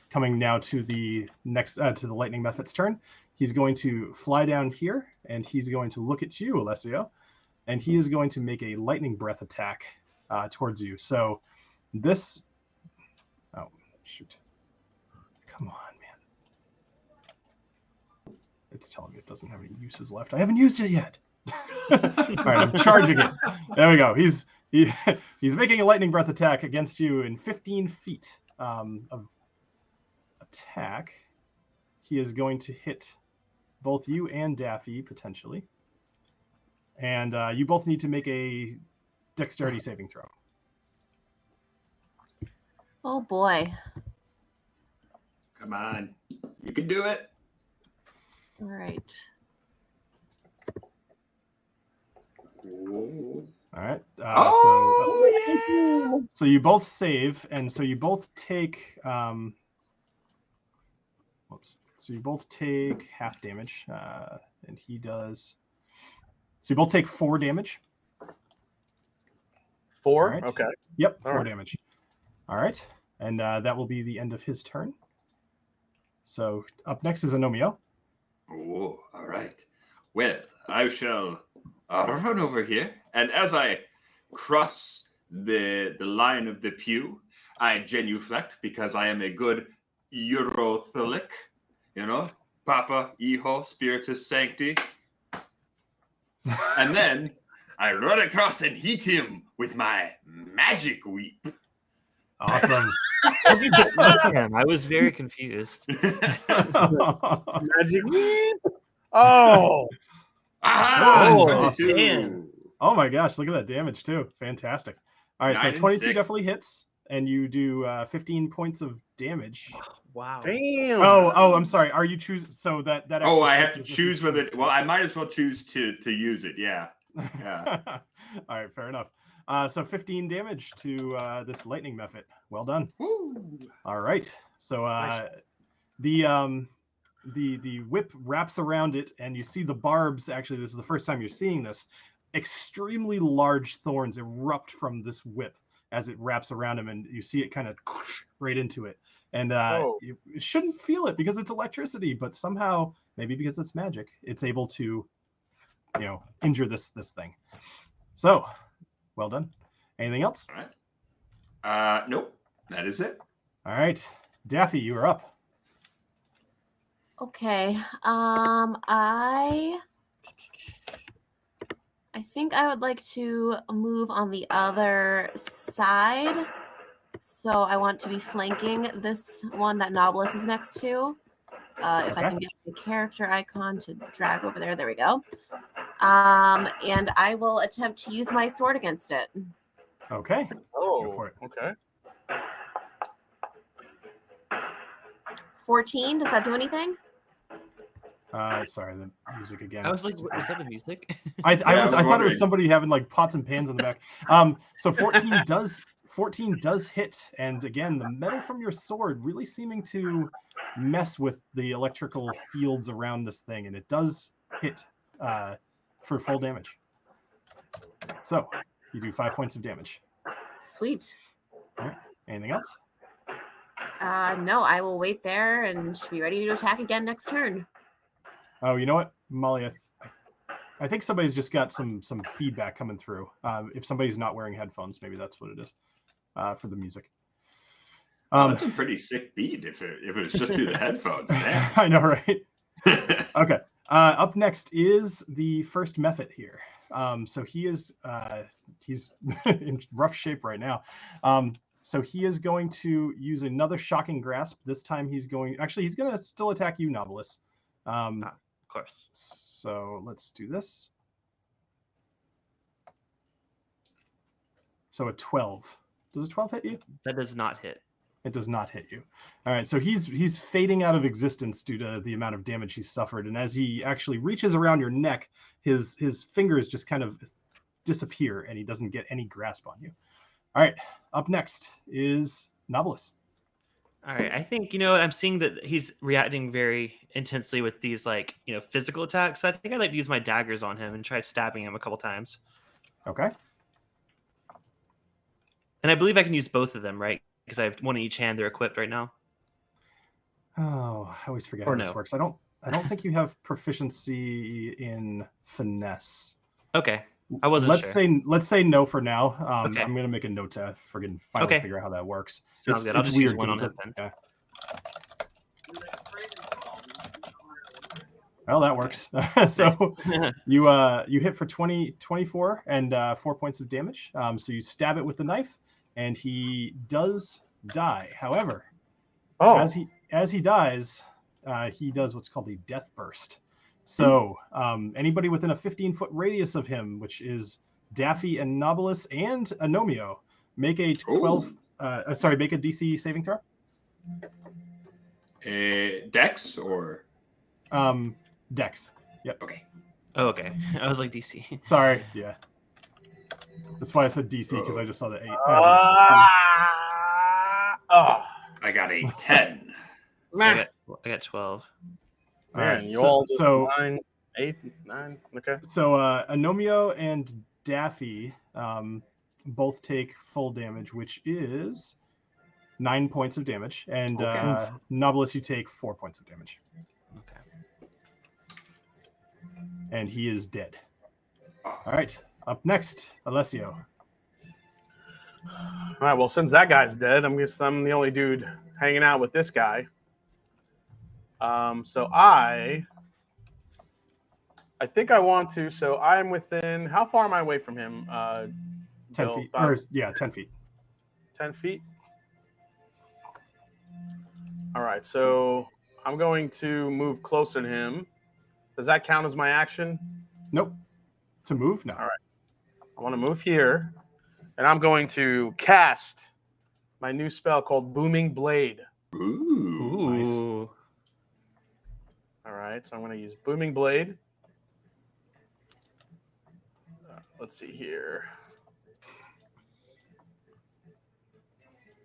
coming now to the next to the lightning method's turn, he's going to fly down here and he's going to look at you, Alessio. And he is going to make a lightning breath attack towards you. So this... Oh, shoot. Come on, man. It's telling me it doesn't have any uses left. I haven't used it yet. All right, I'm charging it. There we go. He's making a lightning breath attack against you in 15 feet of attack. He is going to hit both you and Daffy, potentially. And you both need to make a dexterity saving throw. Oh, boy. Come on. You can do it. All right. Ooh. All right. Oh! So you both save, and so you both take... whoops. So you both take half damage, and he does... So you both take 4 damage. 4? Right. Okay. Yep, All 4 right. damage. All right. And that will be the end of his turn. So up next is Agnomeio. Oh, all right. Well, I shall run over here, and as I cross the line of the pew, I genuflect because I am a good Eurothelic, Papa, Hijo, Spiritus Sancti. And then I run across and hit him with my magic whip. Awesome. I was very confused. Magic whip. Oh. Aha! Oh, 22. man. Oh my gosh, look at that damage too. Fantastic. All right, 9 so and 22 6. definitely hits, and you do 15 points of damage. Wow. Damn. Oh, I'm sorry. Are you choosing? So that Oh, actually I have states to as if you choose whether. choose to. Well, I might as well choose to use it. Yeah. Yeah. All right, fair enough. So 15 damage to this lightning method. Well done. Woo. All right. So Nice. the whip wraps around it, and you see the barbs. Actually, this is the first time you're seeing this. Extremely large thorns erupt from this whip as it wraps around him, and you see it kind of right into it. And you shouldn't feel it because it's electricity, but somehow, maybe because it's magic, it's able to, injure this thing. So, well done. Anything else? All right. Nope. That is it. All right, Daffy, you are up. Okay. I I think I would like to move on the other side. So I want to be flanking this one that Knobolas is next to. If I can get the character icon to drag over there. There we go. And I will attempt to use my sword against it. Okay. Oh, Go for it. okay. 14. Does that do anything? Sorry, the music again. I was like, is that the music? I thought it was wondering. somebody having like pots and pans in the back. So 14 does hit, and again, the metal from your sword really seeming to mess with the electrical fields around this thing, and it does hit for full damage. So you do 5 points of damage. Sweet. All right. Anything else? No, I will wait there and be ready to attack again next turn. Oh, you know what, Molly? I think somebody's just got some feedback coming through. If somebody's not wearing headphones, maybe that's what it is for the music. That's a pretty sick beat if it was just through the headphones. Damn. I know, right? Okay. Up next is the first Mephit here. So he's in rough shape right now. So he is going to use another shocking grasp. This time he's going to still attack you, Knobolas. Of course. So let's do this. So a 12. Does a 12 hit you? That does not hit. It does not hit you. All right, so he's fading out of existence due to the amount of damage he's suffered. And as he actually reaches around your neck, his fingers just kind of disappear, and he doesn't get any grasp on you. All right, up next is Knobolas. All right, I think, I'm seeing that he's reacting very intensely with these, physical attacks. So I think I'd like to use my daggers on him and try stabbing him a couple times. Okay. And I believe I can use both of them, right? Because I have one in each hand. They're equipped right now. Oh, I always forget how this works. I don't think you have proficiency in finesse. Okay. I wasn't sure. Let's say no for now. Okay. I'm gonna make a note to finally figure out how that works. Sounds good. I'll just use one on his then. Yeah. Well, that works. So you hit for 24 and 4 points of damage. So you stab it with the knife, and he does die. However, as he dies, he does what's called a death burst. So anybody within a 15-foot radius of him, which is Daffy and Knobolas and Agnomeio, make a DC saving throw. Dex or Dex. Yep. Okay. Oh, okay. I was like DC. Sorry. Yeah. That's why I said DC, because I just saw the 8. I got a 10. So I got 12. All right. You all just so 9, 8, 9. Okay. So Agnomeio and Daffy both take full damage, which is 9 points of damage, and Knobolas, you take 4 points of damage. Okay. And he is dead. All right. Up next, Alessio. All right. Well, since that guy's dead, I'm the only dude hanging out with this guy. So I think I want to. So I'm within. How far am I away from him? 10 Bill? feet. 10 feet. 10 feet. All right. So I'm going to move closer to him. Does that count as my action? Nope. To move? No. All right. I want to move here, and I'm going to cast my new spell called Booming Blade. Ooh. Nice. All right, so I'm going to use Booming Blade. Let's see here.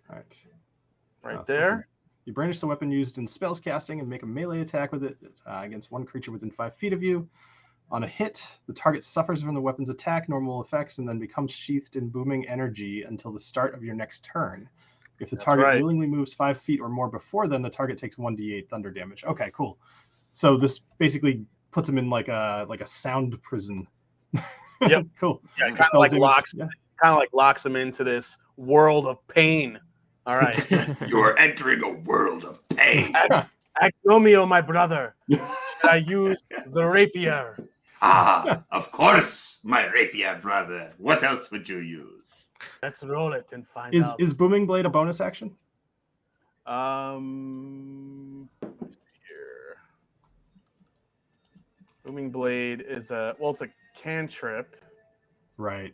All right. Right there. You brandish the weapon used in spells casting and make a melee attack with it against one creature within 5 feet of you. On a hit, the target suffers from the weapon's attack, normal effects, and then becomes sheathed in booming energy until the start of your next turn. If the target willingly moves 5 feet or more before then, the target takes 1d8 thunder damage. Okay, cool. So this basically puts him in like a sound prison. Yep. Cool. Yeah, kind of like locks him into this world of pain. All right. You are entering a world of pain. Agnomeio, my brother. Should I use the rapier? Ah, of course, my rapier brother. What else would you use? Let's roll it and find Is out. is booming blade a bonus action? Let's see here. Booming blade is it's a cantrip. Right.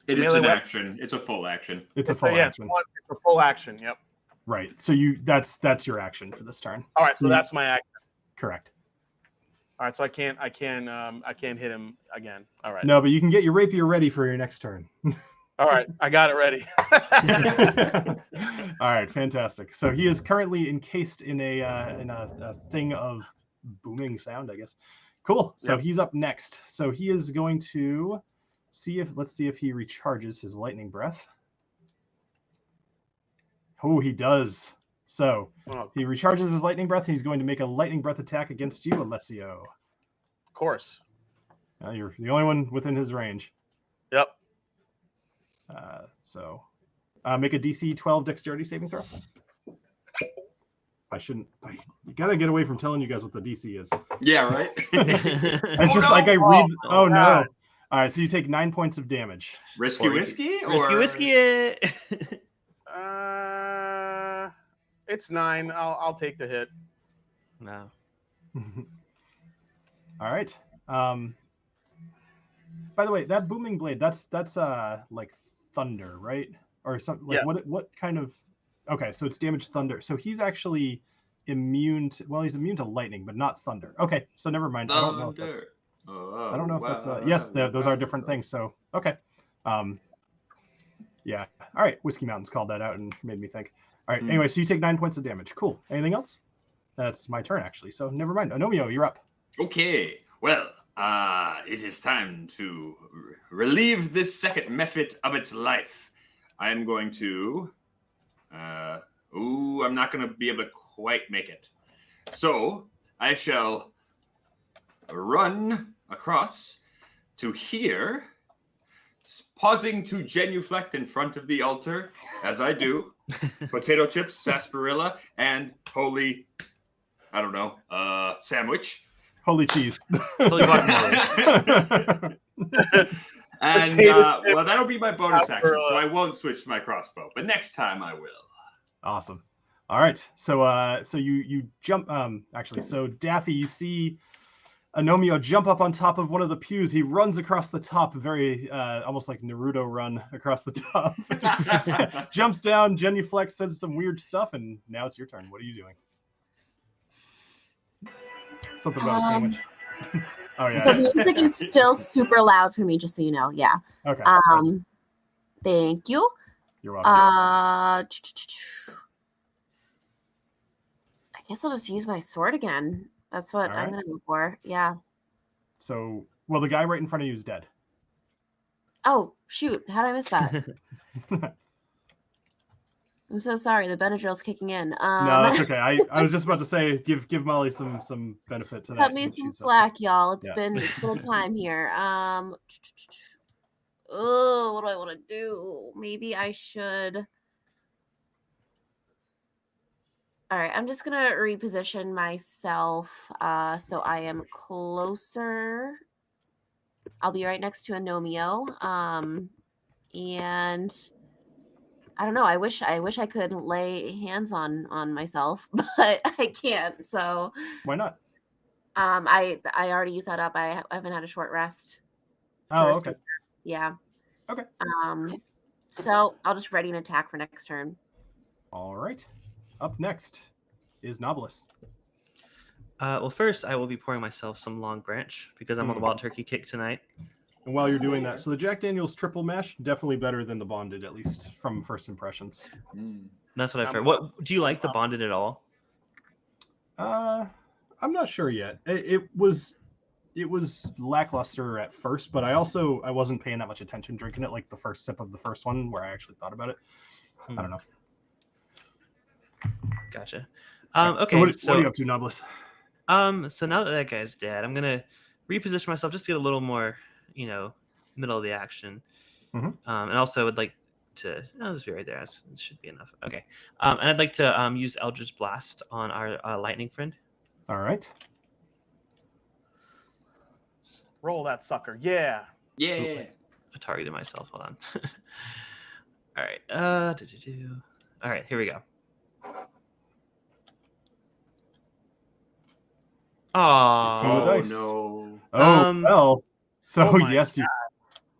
It is melee an weapon. action. It's a full action. It's a full action. It's a full action. Yep. Right. So that's your action for this turn. All right. So that's my action. Correct. All right. So I can't hit him again. All right. No, but you can get your rapier ready for your next turn. All right. I got it ready. All right. Fantastic. So he is currently encased in a thing of booming sound, I guess. Cool. So Yep. he's up next. So he is going to let's see if he recharges his lightning breath. Oh, he does. So he recharges his lightning breath. He's going to make a lightning breath attack against you, Alessio. Of course. You're the only one within his range. Yep. So make a DC 12 dexterity saving throw. You gotta get away from telling you guys what the DC is. Yeah, right? It's just no! like I read. Oh, no. God. All right, so you take 9 points of damage. Risky whiskey? Risky whiskey it. It's 9. I'll take the hit. No. All right. By the way, that booming blade, that's like thunder, right? Or something like what kind of? Okay, so it's damage thunder. So he's actually immune to. Well, he's immune to lightning, but not thunder. Okay, so never mind. I don't know if that's. I don't know if that's. Yes, those are different things. So okay. Yeah. All right. Whiskey Mountains called that out and made me think. All right. Anyway, so you take 9 points of damage. Cool. Anything else? That's my turn actually. So never mind. Anomio, you're up. Okay. Well, it is time to relieve this second mephit of its life. I am going to. I'm not going to be able to quite make it. So I shall run across to here, pausing to genuflect in front of the altar, as I do. Potato chips, sarsaparilla, and holy, I don't know, sandwich. Holy cheese. Holy guacamole. And well, that'll be my bonus action, so I won't switch to my crossbow. But next time I will. Awesome. All right. So you jump. Actually, so Daffy, you see Anomio jump up on top of one of the pews. He runs across the top, very almost like Naruto run across the top. Jumps down, genuflects, says some weird stuff, and now it's your turn. What are you doing? Something about a sandwich. Oh yeah. So the music is still super loud for me, just so you know. Yeah. Okay. Thank you. You're welcome. I guess I'll just use my sword again. That's what I'm gonna go for. Yeah. So, well, the guy right in front of you is dead. Oh shoot! How did I miss that? I'm so sorry. The Benadryl's kicking in. No, that's okay. I was just about to say give Molly some benefit to that. Cut me some slack, y'all. It's been a time here. Oh, what do I want to do? Maybe I should. All right, I'm just gonna reposition myself so I am closer. I'll be right next to Anomio. And I don't know. I wish I could lay hands on myself, but I can't. So why not? I already used that up. I haven't had a short rest. Oh, okay. Yeah. Okay. So I'll just ready an attack for next turn. All right. Up next is Knobolas. Well, first I will be pouring myself some long branch because I'm on the wild turkey kick tonight. And while you're doing that, so the Jack Daniel's triple mash, definitely better than the bonded, at least from first impressions. That's what I've heard. What do you like the bonded at all? I'm not sure yet. It was lackluster at first, but I wasn't paying that much attention drinking it like the first sip of the first one where I actually thought about it. I don't know. Gotcha. Okay. So what are you up to, Knobolas? So now that guy's dead, I'm gonna reposition myself just to get a little more, middle of the action. And also would like to. I'll just be right there. It should be enough. Okay. And I'd like to use Eldritch Blast on our lightning friend. All right. Roll that sucker. Yeah. Yeah. I targeted myself. Hold on. All right. All right, here we go. Roll the Oh, dice. no. Oh well. So Oh my yes,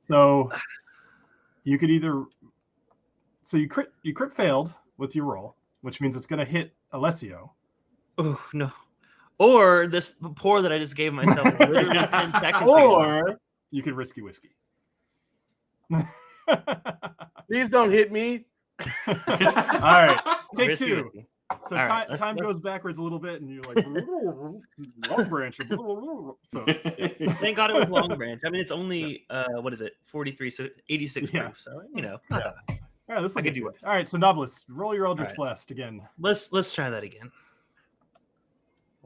so you could either. So you crit failed with your roll, which means it's going to hit Alessio. Oh no. Or this pour that I just gave myself is literally 10 seconds ago. Or you could risky whiskey. Please don't hit me. All right, take Risky two. whiskey. So All right, time let's- goes backwards a little bit, and you're like, long branch. So Thank God it was long branch. I mean, it's only what is it? 43, so 86 Yeah. proof. So not that bad. all right, this I will could get do good. All right, so Knobolas, roll your Eldritch All right. Blast again. Let's try that again.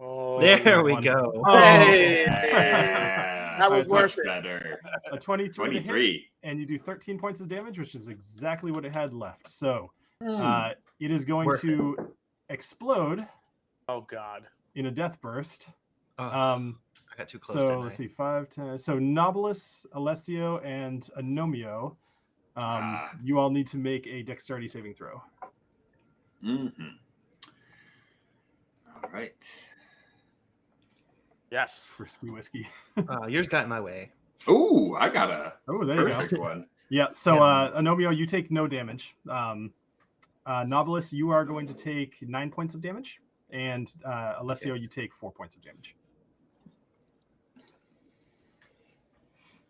Oh, There we one. go. Oh. Hey. Yeah. That was much worth it. better. A 23 to hit, 23. and you do 13 points of damage, which is exactly what it had left. So Mm. it is going Worth to explode Oh God. in a death burst. Oh, Um, I got too close. so didn't let's I? see, 5, 10. So Knobolas, Alessio, and Agnomeio, you all need to make a dexterity saving throw. Mm-hmm. All right. Yes. Risky whiskey. Oh, yours got in my way. Ooh, I got a Oh, there you go. perfect one. Yeah. So Yeah. Agnomeio, you take no damage. Knobolas, you are going to take 9 points of damage, and Alessio, you take 4 points of damage.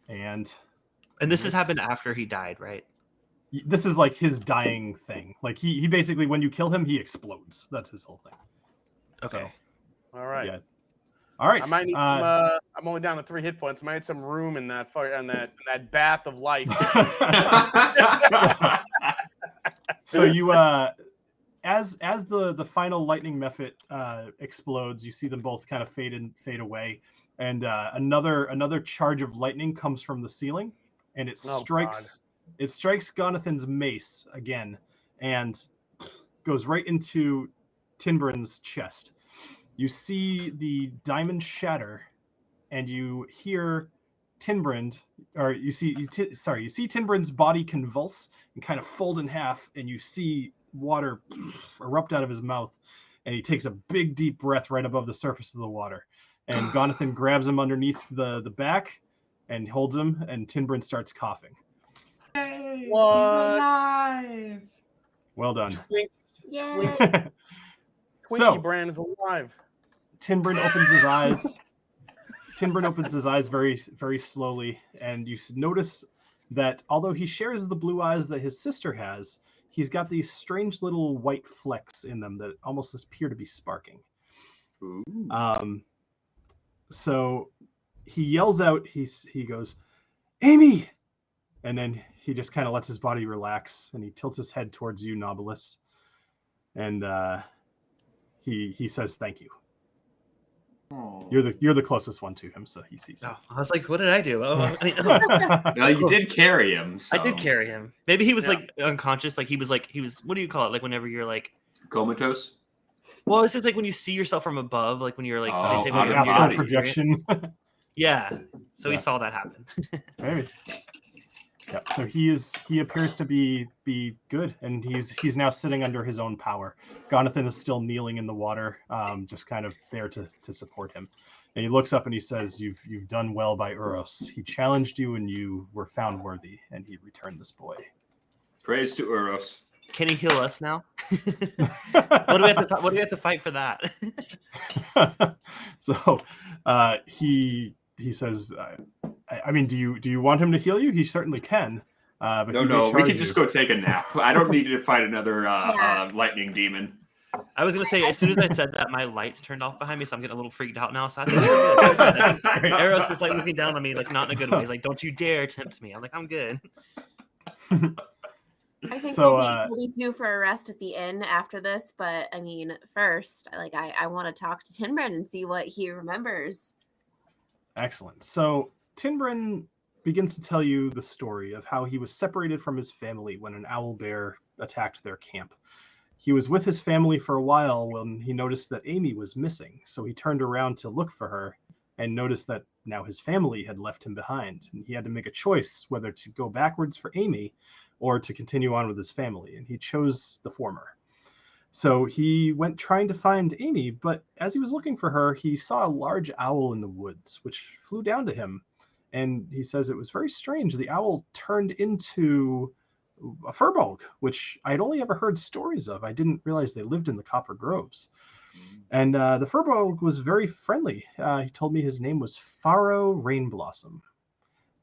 And And this has happened after he died, right? this is like his dying thing. Like he basically, when you kill him, he explodes. That's his whole thing. Okay. All right. Yeah. All right. I might need some, I'm only down to 3 hit points. I might need some room in that fire in that bath of life. So you as the final lightning method explodes, you see them both kind of fade away, and another charge of lightning comes from the ceiling, and it strikes Gonathan's mace again, and goes right into Tinbrin's chest. You see the diamond shatter, and you hear Tinbrin, or you see Tinbrin's body convulse and kind of fold in half, and you see water erupt out of his mouth, and he takes a big deep breath right above the surface of the water. And Gonathan grabs him underneath the back and holds him, and Tinbrin starts coughing. Hey, What? he's alive. Well done. Yay. Twinkie So brand is alive. Tinbrin opens his eyes. Tinbrin opens his eyes very, very slowly, and you notice that although he shares the blue eyes that his sister has, he's got these strange little white flecks in them that almost appear to be sparking. Ooh. So he yells out, he goes, "Amy!" And then he just kind of lets his body relax, and he tilts his head towards you, Knobolas, and he says, "Thank you." You're the closest one to him, so he sees you. Oh, I was like, what did I do? Oh, Well, you did carry him. So. I did carry him. Maybe he was like unconscious. Like he was. What do you call it? Like whenever you're like Comatose. Well, it's just like when you see yourself from above, like when you're like Oh, they say out when of you're Astral body. projection. Yeah. So Yeah. he saw that happen. Maybe. Yeah. So he appears to be good, and he's now sitting under his own power. Gonathan is still kneeling in the water, just kind of there to support him. And he looks up and he says, "You've done well by Uros. He challenged you, and you were found worthy, and he returned this boy." Praise to Uros. Can he heal us now? What do we have to fight for that? So he says, I mean, do you want him to heal you? He certainly can. But he may No, we charge can just you. go take a nap. I don't need to fight another lightning demon. I was gonna say, as soon as I said that, my lights turned off behind me, so I'm getting a little freaked out now. So I think we're good. Eros was like looking down on me, like not in a good way. He's like, "Don't you dare tempt me." I'm like, "I'm good." I think So, we'll be due for a rest at the inn after this, but I mean, first, I want to talk to Tinbrin and see what he remembers. Excellent. So Tinbrin begins to tell you the story of how he was separated from his family when an owlbear attacked their camp. He was with his family for a while when he noticed that Amy was missing, so he turned around to look for her, and noticed that now his family had left him behind, and he had to make a choice whether to go backwards for Amy or to continue on with his family, and he chose the former. So he went trying to find Amy, but as he was looking for her, he saw a large owl in the woods, which flew down to him. And he says it was very strange. The owl turned into a furbolg, which I'd only ever heard stories of. I didn't realize they lived in the Copper Groves. And the furbolg was very friendly. He told me his name was Pharaoh Rainblossom.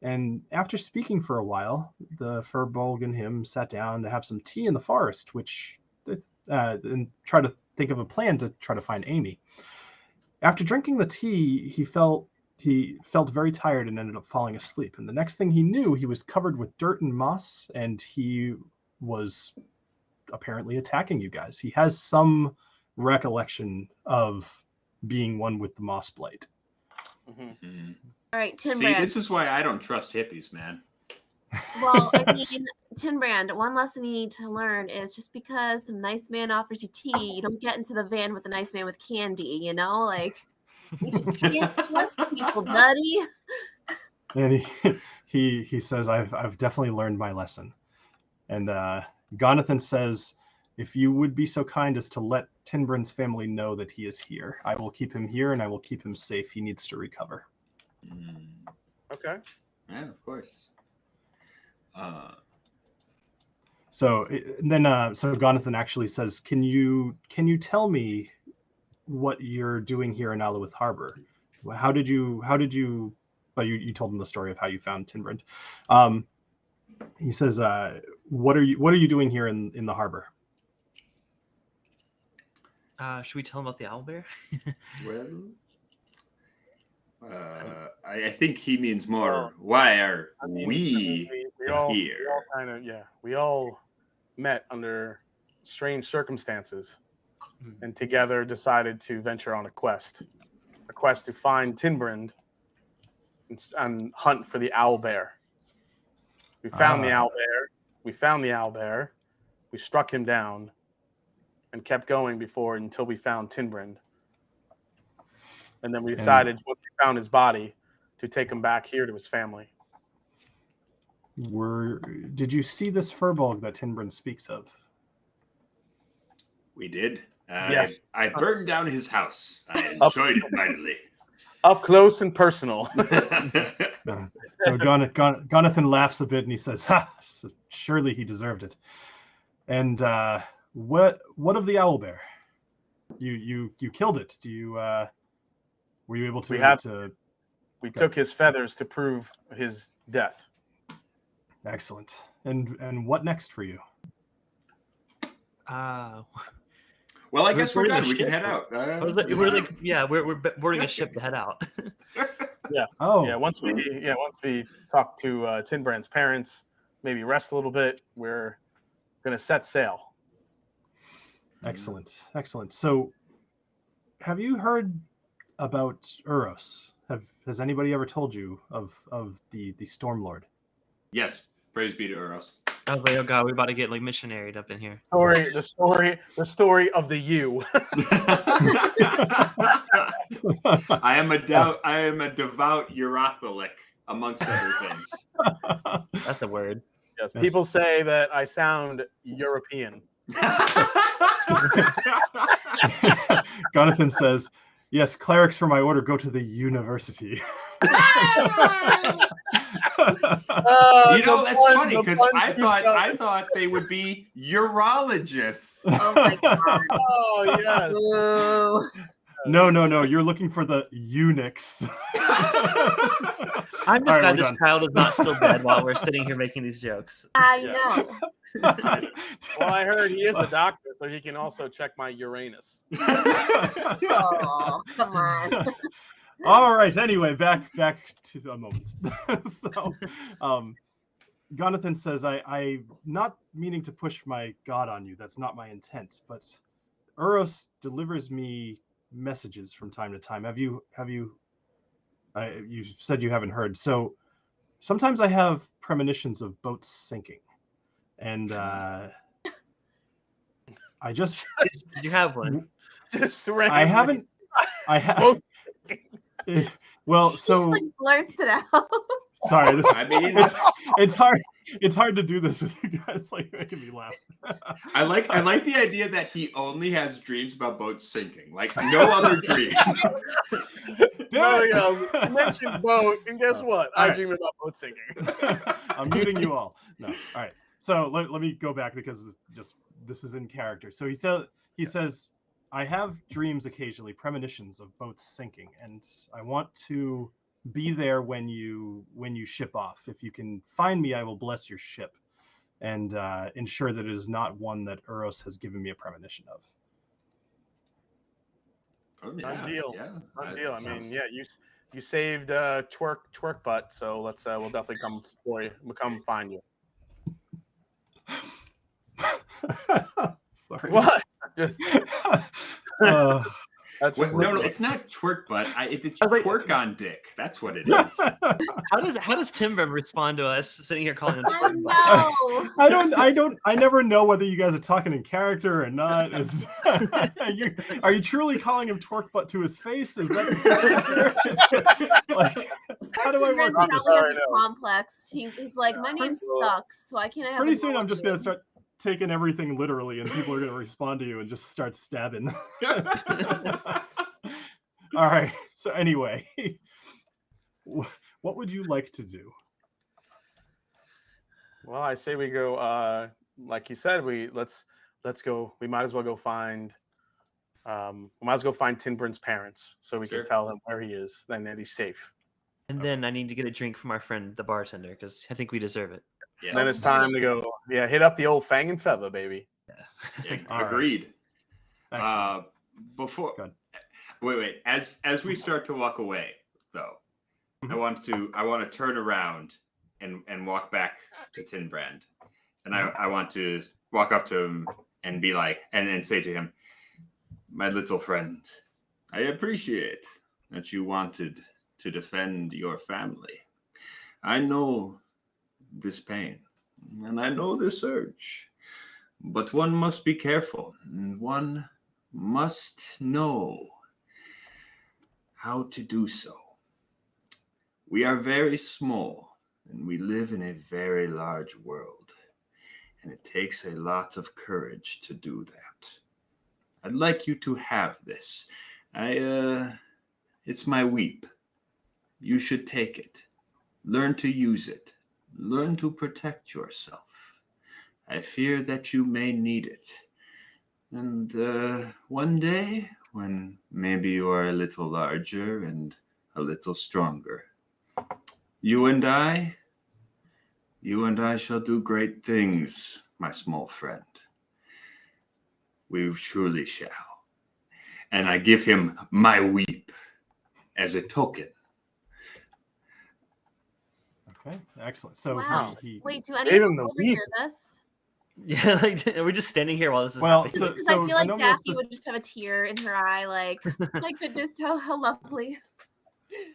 And after speaking for a while, the furbolg and him sat down to have some tea in the forest, and try to think of a plan to try to find Amy. After drinking the tea, he felt very tired and ended up falling asleep. And the next thing he knew, he was covered with dirt and moss, and he was apparently attacking you guys. He has some recollection of being one with the moss blight. Mm-hmm. All right, Tim See, Brand. this is why I don't trust hippies, man. Well, I mean, Tin Brand, one lesson you need to learn is just because some nice man offers you tea, you don't get into the van with a nice man with candy, you know? Like, you just can't trust people, buddy. And he says, I've definitely learned my lesson. And Gonathan says, if you would be so kind as to let Tinbrand's family know that he is here, I will keep him here and I will keep him safe. He needs to recover. Okay. Yeah, of course. So Gonathan actually says, can you tell me what you're doing here in Aluath Harbor? How did you well, you told him the story of how you found Tinbrand. He says, what are you doing here in the harbor? Should we tell him about the owlbear? Well, I think he means more. Why are we all here? We all met under strange circumstances, and together decided to venture on a quest to find Tinbrand and hunt for the owlbear. We found the owlbear. We struck him down, and kept going until we found Tinbrand. And then we decided, once we found his body, to take him back here to his family. Did you see this furbolg that Tinbrand speaks of? We did. Yes. I burned down his house. I enjoyed it mightily. Up close and personal. So Gonathan laughs a bit and he says, "Ha! So surely he deserved it." And what of the owlbear? You killed it. Were you able to? We took his feathers to prove his death. Excellent. And what next for you? Well, I guess we're done. We can head out. We're boarding a ship to head out. Yeah. Oh. Yeah. Once we talk to Tinbrand's parents, maybe rest a little bit, we're gonna set sail. Excellent. So, have you heard about Uros? Has anybody ever told you of the Stormlord? Yes. Praise be to Uros. I was like, oh god, we're about to get like missionaried up in here. The story of the you. I am a devout Eurothalic, amongst other things. That's a word. Yes, people say that I sound European. Gonathan says, "Yes, clerics for my order go to the university." That's funny because I thought they would be urologists. Oh my god. Oh yes. Ooh. No. You're looking for the eunuchs. I'm just glad this child is not still dead while we're sitting here making these jokes. I know. Well, I heard he is a doctor, so he can also check my Uranus. Oh, come on. All right. Anyway, back to a moment. So, Gonathan says, "I'm not meaning to push my god on you. That's not my intent. But Uros delivers me messages from time to time. Have you? You said you haven't heard. So sometimes I have premonitions of boats sinking, and I just did you have one? Just I haven't. I have. Well, He so just, like, blurts it out. sorry. This, I mean, it's hard. It's hard to do this with you guys, like making me laugh. I like the idea that he only has dreams about boats sinking, like no other dream. No, you mentioned boat, and guess what? I right. dream about boat sinking. I'm muting you all. No. All right. So let me go back because this is in character. So he says, I have dreams occasionally, premonitions of boats sinking, and I want to be there when you ship off. If you can find me, I will bless your ship and ensure that it is not one that Uros has given me a premonition of. Oh, Done deal. Yeah, Done deal. I mean, yeah, you saved twerk butt, so let's we'll definitely come for you. We'll come find you. Sorry. What? Just that's no, it's not twerk butt. It's twerk on dick. That's what it is. How does Timber respond to us sitting here calling him I twerk butt? know. I never know whether you guys are talking in character or not. Are you truly calling him twerk butt to his face? Is that like how do I work with this? He has a complex. He's like, my name sucks, so I can't have. Pretty soon I'm just gonna start taking everything literally, and people are gonna respond to you and just start stabbing. All right. So anyway, what would you like to do? Well, I say we go. Like you said, let's go. We might as well go find. We might as well go find Tinburn's parents, so we can tell him where he is, and that he's safe. And then I need to get a drink from our friend, the bartender, because I think we deserve it. Yeah. And then it's time to go. Yeah, hit up the old Fang and Feather, baby. Yeah, agreed. Excellent. Before, Good. wait. As we start to walk away, though, I want to turn around and walk back to Tinbrand, and I want to walk up to him and be like, and say to him, my little friend, I appreciate that you wanted to defend your family. I know this pain, and I know this urge, but one must be careful, and one must know how to do so. We are very small, and we live in a very large world, and it takes a lot of courage to do that. I'd like you to have this. It's my weep. You should take it. Learn to use it. Learn to protect yourself. I fear that you may need it. And one day, when maybe you are a little larger and a little stronger, you and I shall do great things, my small friend. We surely shall. And I give him my weep as a token. Okay, excellent. So wow. he Wait, do any of us overhear this? Yeah, like we're just standing here while this is well, happening. so Because I feel like Knobolas Daphne would just have a tear in her eye, like, my goodness, how lovely.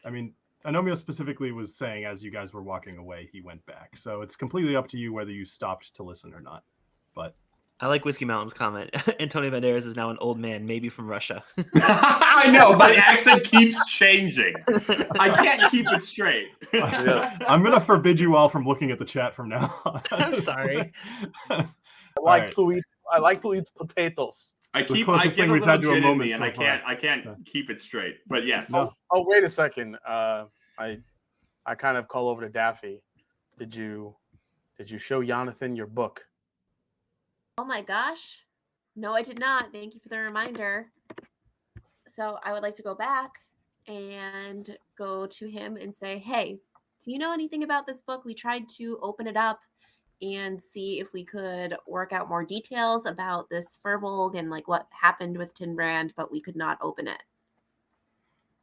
I mean, Agnomeio specifically was saying as you guys were walking away, he went back. So it's completely up to you whether you stopped to listen or not. But I like Whiskey Mountain's comment. Antonio Banderas is now an old man, maybe from Russia. I know, my accent keeps changing. I can't keep it straight. I'm going to forbid you all from looking at the chat from now on. I'm sorry. I like to eat potatoes. I get closest thing a we've little had to a gin in moment me, and so I can't keep it straight. But yes. No. Oh, wait a second. I kind of call over to Daffy. Did you show Jonathan your book? Oh my gosh. No, I did not. Thank you for the reminder. So I would like to go back and go to him and say, hey, do you know anything about this book? We tried to open it up and see if we could work out more details about this Furbolg and like what happened with Tinbrand, but we could not open it.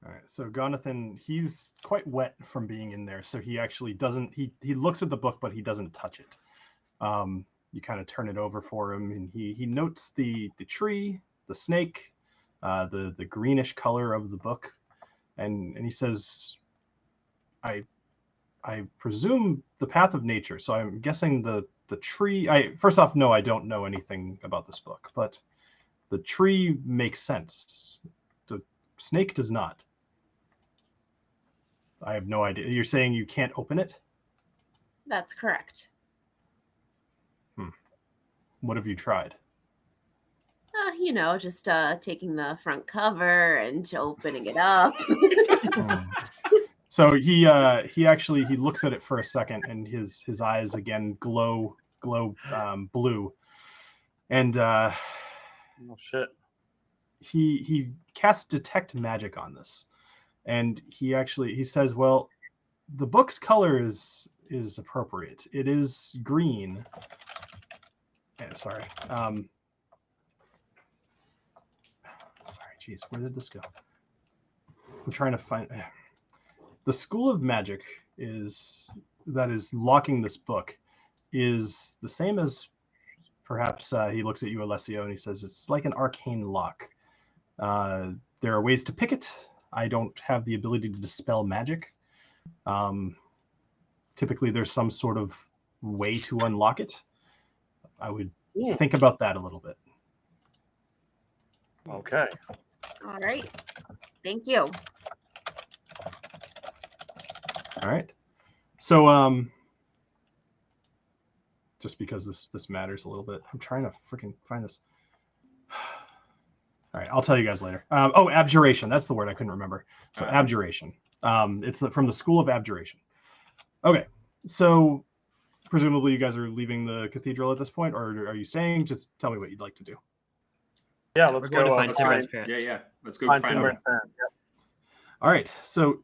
All right, so Jonathan, he's quite wet from being in there, so he actually doesn't. He looks at the book, but he doesn't touch it. You kind of turn it over for him, and he notes the tree, the snake, the greenish color of the book, and he says, I presume the path of nature. So I'm guessing the tree. First off, no, I don't know anything about this book, but the tree makes sense. The snake does not. I have no idea. You're saying you can't open it? That's correct. What have you tried? Just taking the front cover and opening it up. So he looks at it for a second, and his eyes again glow blue, and Oh shit. he casts detect magic on this, and he says, well, the book's color is appropriate. It is green. Sorry. Sorry, geez, where did this go? I'm trying to find the School of Magic that is locking this book is the same as perhaps he looks at you, Alessio, and he says it's like an arcane lock. There are ways to pick it. I don't have the ability to dispel magic. Typically, there's some sort of way to unlock it. I would think about that a little bit. Okay. All right. Thank you. All right. So, just because this matters a little bit, I'm trying to freaking find this. All right, I'll tell you guys later. Abjuration. That's the word I couldn't remember. So abjuration. It's from the School of Abjuration. Okay. So presumably you guys are leaving the cathedral at this point, or are you staying? Just tell me what you'd like to do. Yeah, let's We're going go to find Timber's parents. Yeah. Let's go Find find Timber's them. parents. Yeah. All right. So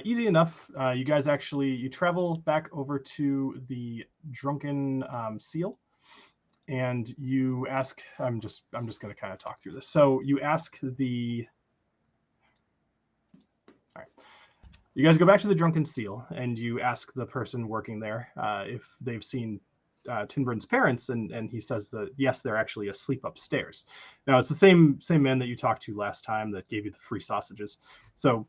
easy enough. You guys you travel back over to the Drunken Seal, and you ask. I'm just going to kind of talk through this. So you ask the. All right. You guys go back to the Drunken Seal, and you ask the person working there if they've seen Tinburn's parents, and he says that yes, they're actually asleep upstairs. Now it's the same man that you talked to last time that gave you the free sausages. So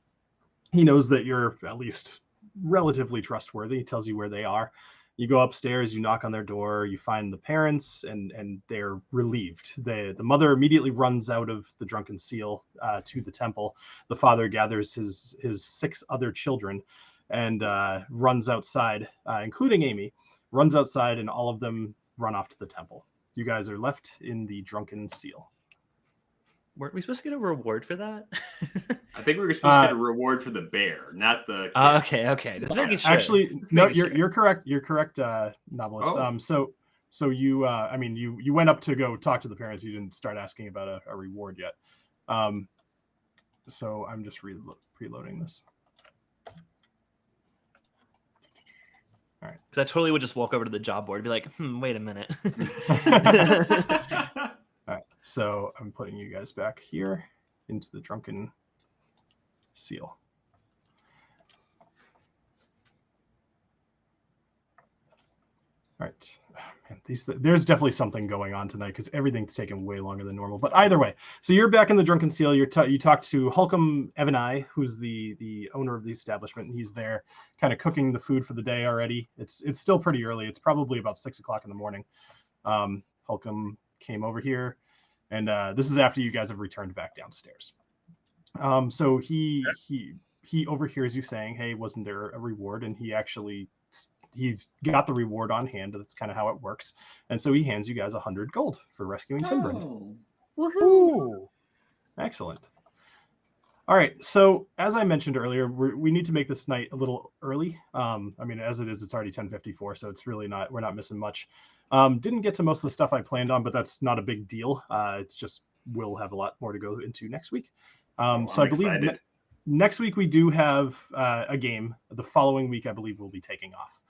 he knows that you're at least relatively trustworthy. He tells you where they are. You go upstairs, you knock on their door, you find the parents, and they're relieved. The mother immediately runs out of the Drunken Seal to the temple. The father gathers his 6 other children and runs outside, including Amy, runs outside, and all of them run off to the temple. You guys are left in the Drunken Seal. Weren't we supposed to get a reward for that? I think we were supposed to get a reward for the bear, not the. Okay. Just making sure. Actually, no, you're correct. You're correct, Knobolas. Oh. So you, you went up to go talk to the parents. You didn't start asking about a reward yet. So I'm just preloading this. All right. Because I totally would just walk over to the job board and be like, wait a minute. All right, so I'm putting you guys back here into the Drunken Seal. All right, man, there's definitely something going on tonight because everything's taken way longer than normal. But either way, so you're back in the Drunken Seal. You talked to Holcomb Evanai, who's the owner of the establishment, and he's there, kind of cooking the food for the day already. It's still pretty early. It's probably about 6 o'clock in the morning. Holcomb came over here, and this is after you guys have returned back downstairs. So he overhears you saying, "Hey, wasn't there a reward?" And he's got the reward on hand. That's kind of how it works. And so he hands you guys 100 gold for rescuing Tinburn. Woohoo! Excellent. All right. So as I mentioned earlier, we need to make this night a little early. As it is, it's already 10:54, so it's really we're not missing much. Didn't get to most of the stuff I planned on, but that's not a big deal. It's just we'll have a lot more to go into next week. So I believe next week we do have a game. The following week, I believe, we'll be taking off.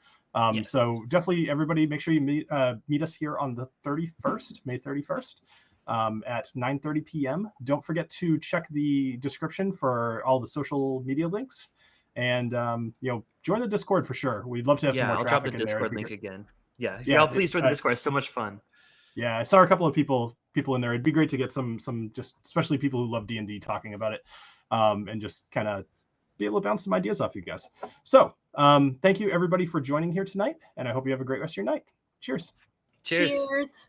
Yes. So definitely, everybody, make sure you meet us here on the 31st, May 31st, at 9:30 p.m. Don't forget to check the description for all the social media links, and join the Discord for sure. We'd love to have some more I'll traffic drop the in there. Discord link again. Yeah, please join the the Discord. It's so much fun. Yeah, I saw a couple of people in there. It'd be great to get some just especially people who love D&D talking about it, and just kind of be able to bounce some ideas off you guys. So thank you everybody for joining here tonight, and I hope you have a great rest of your night. Cheers. Cheers. Cheers.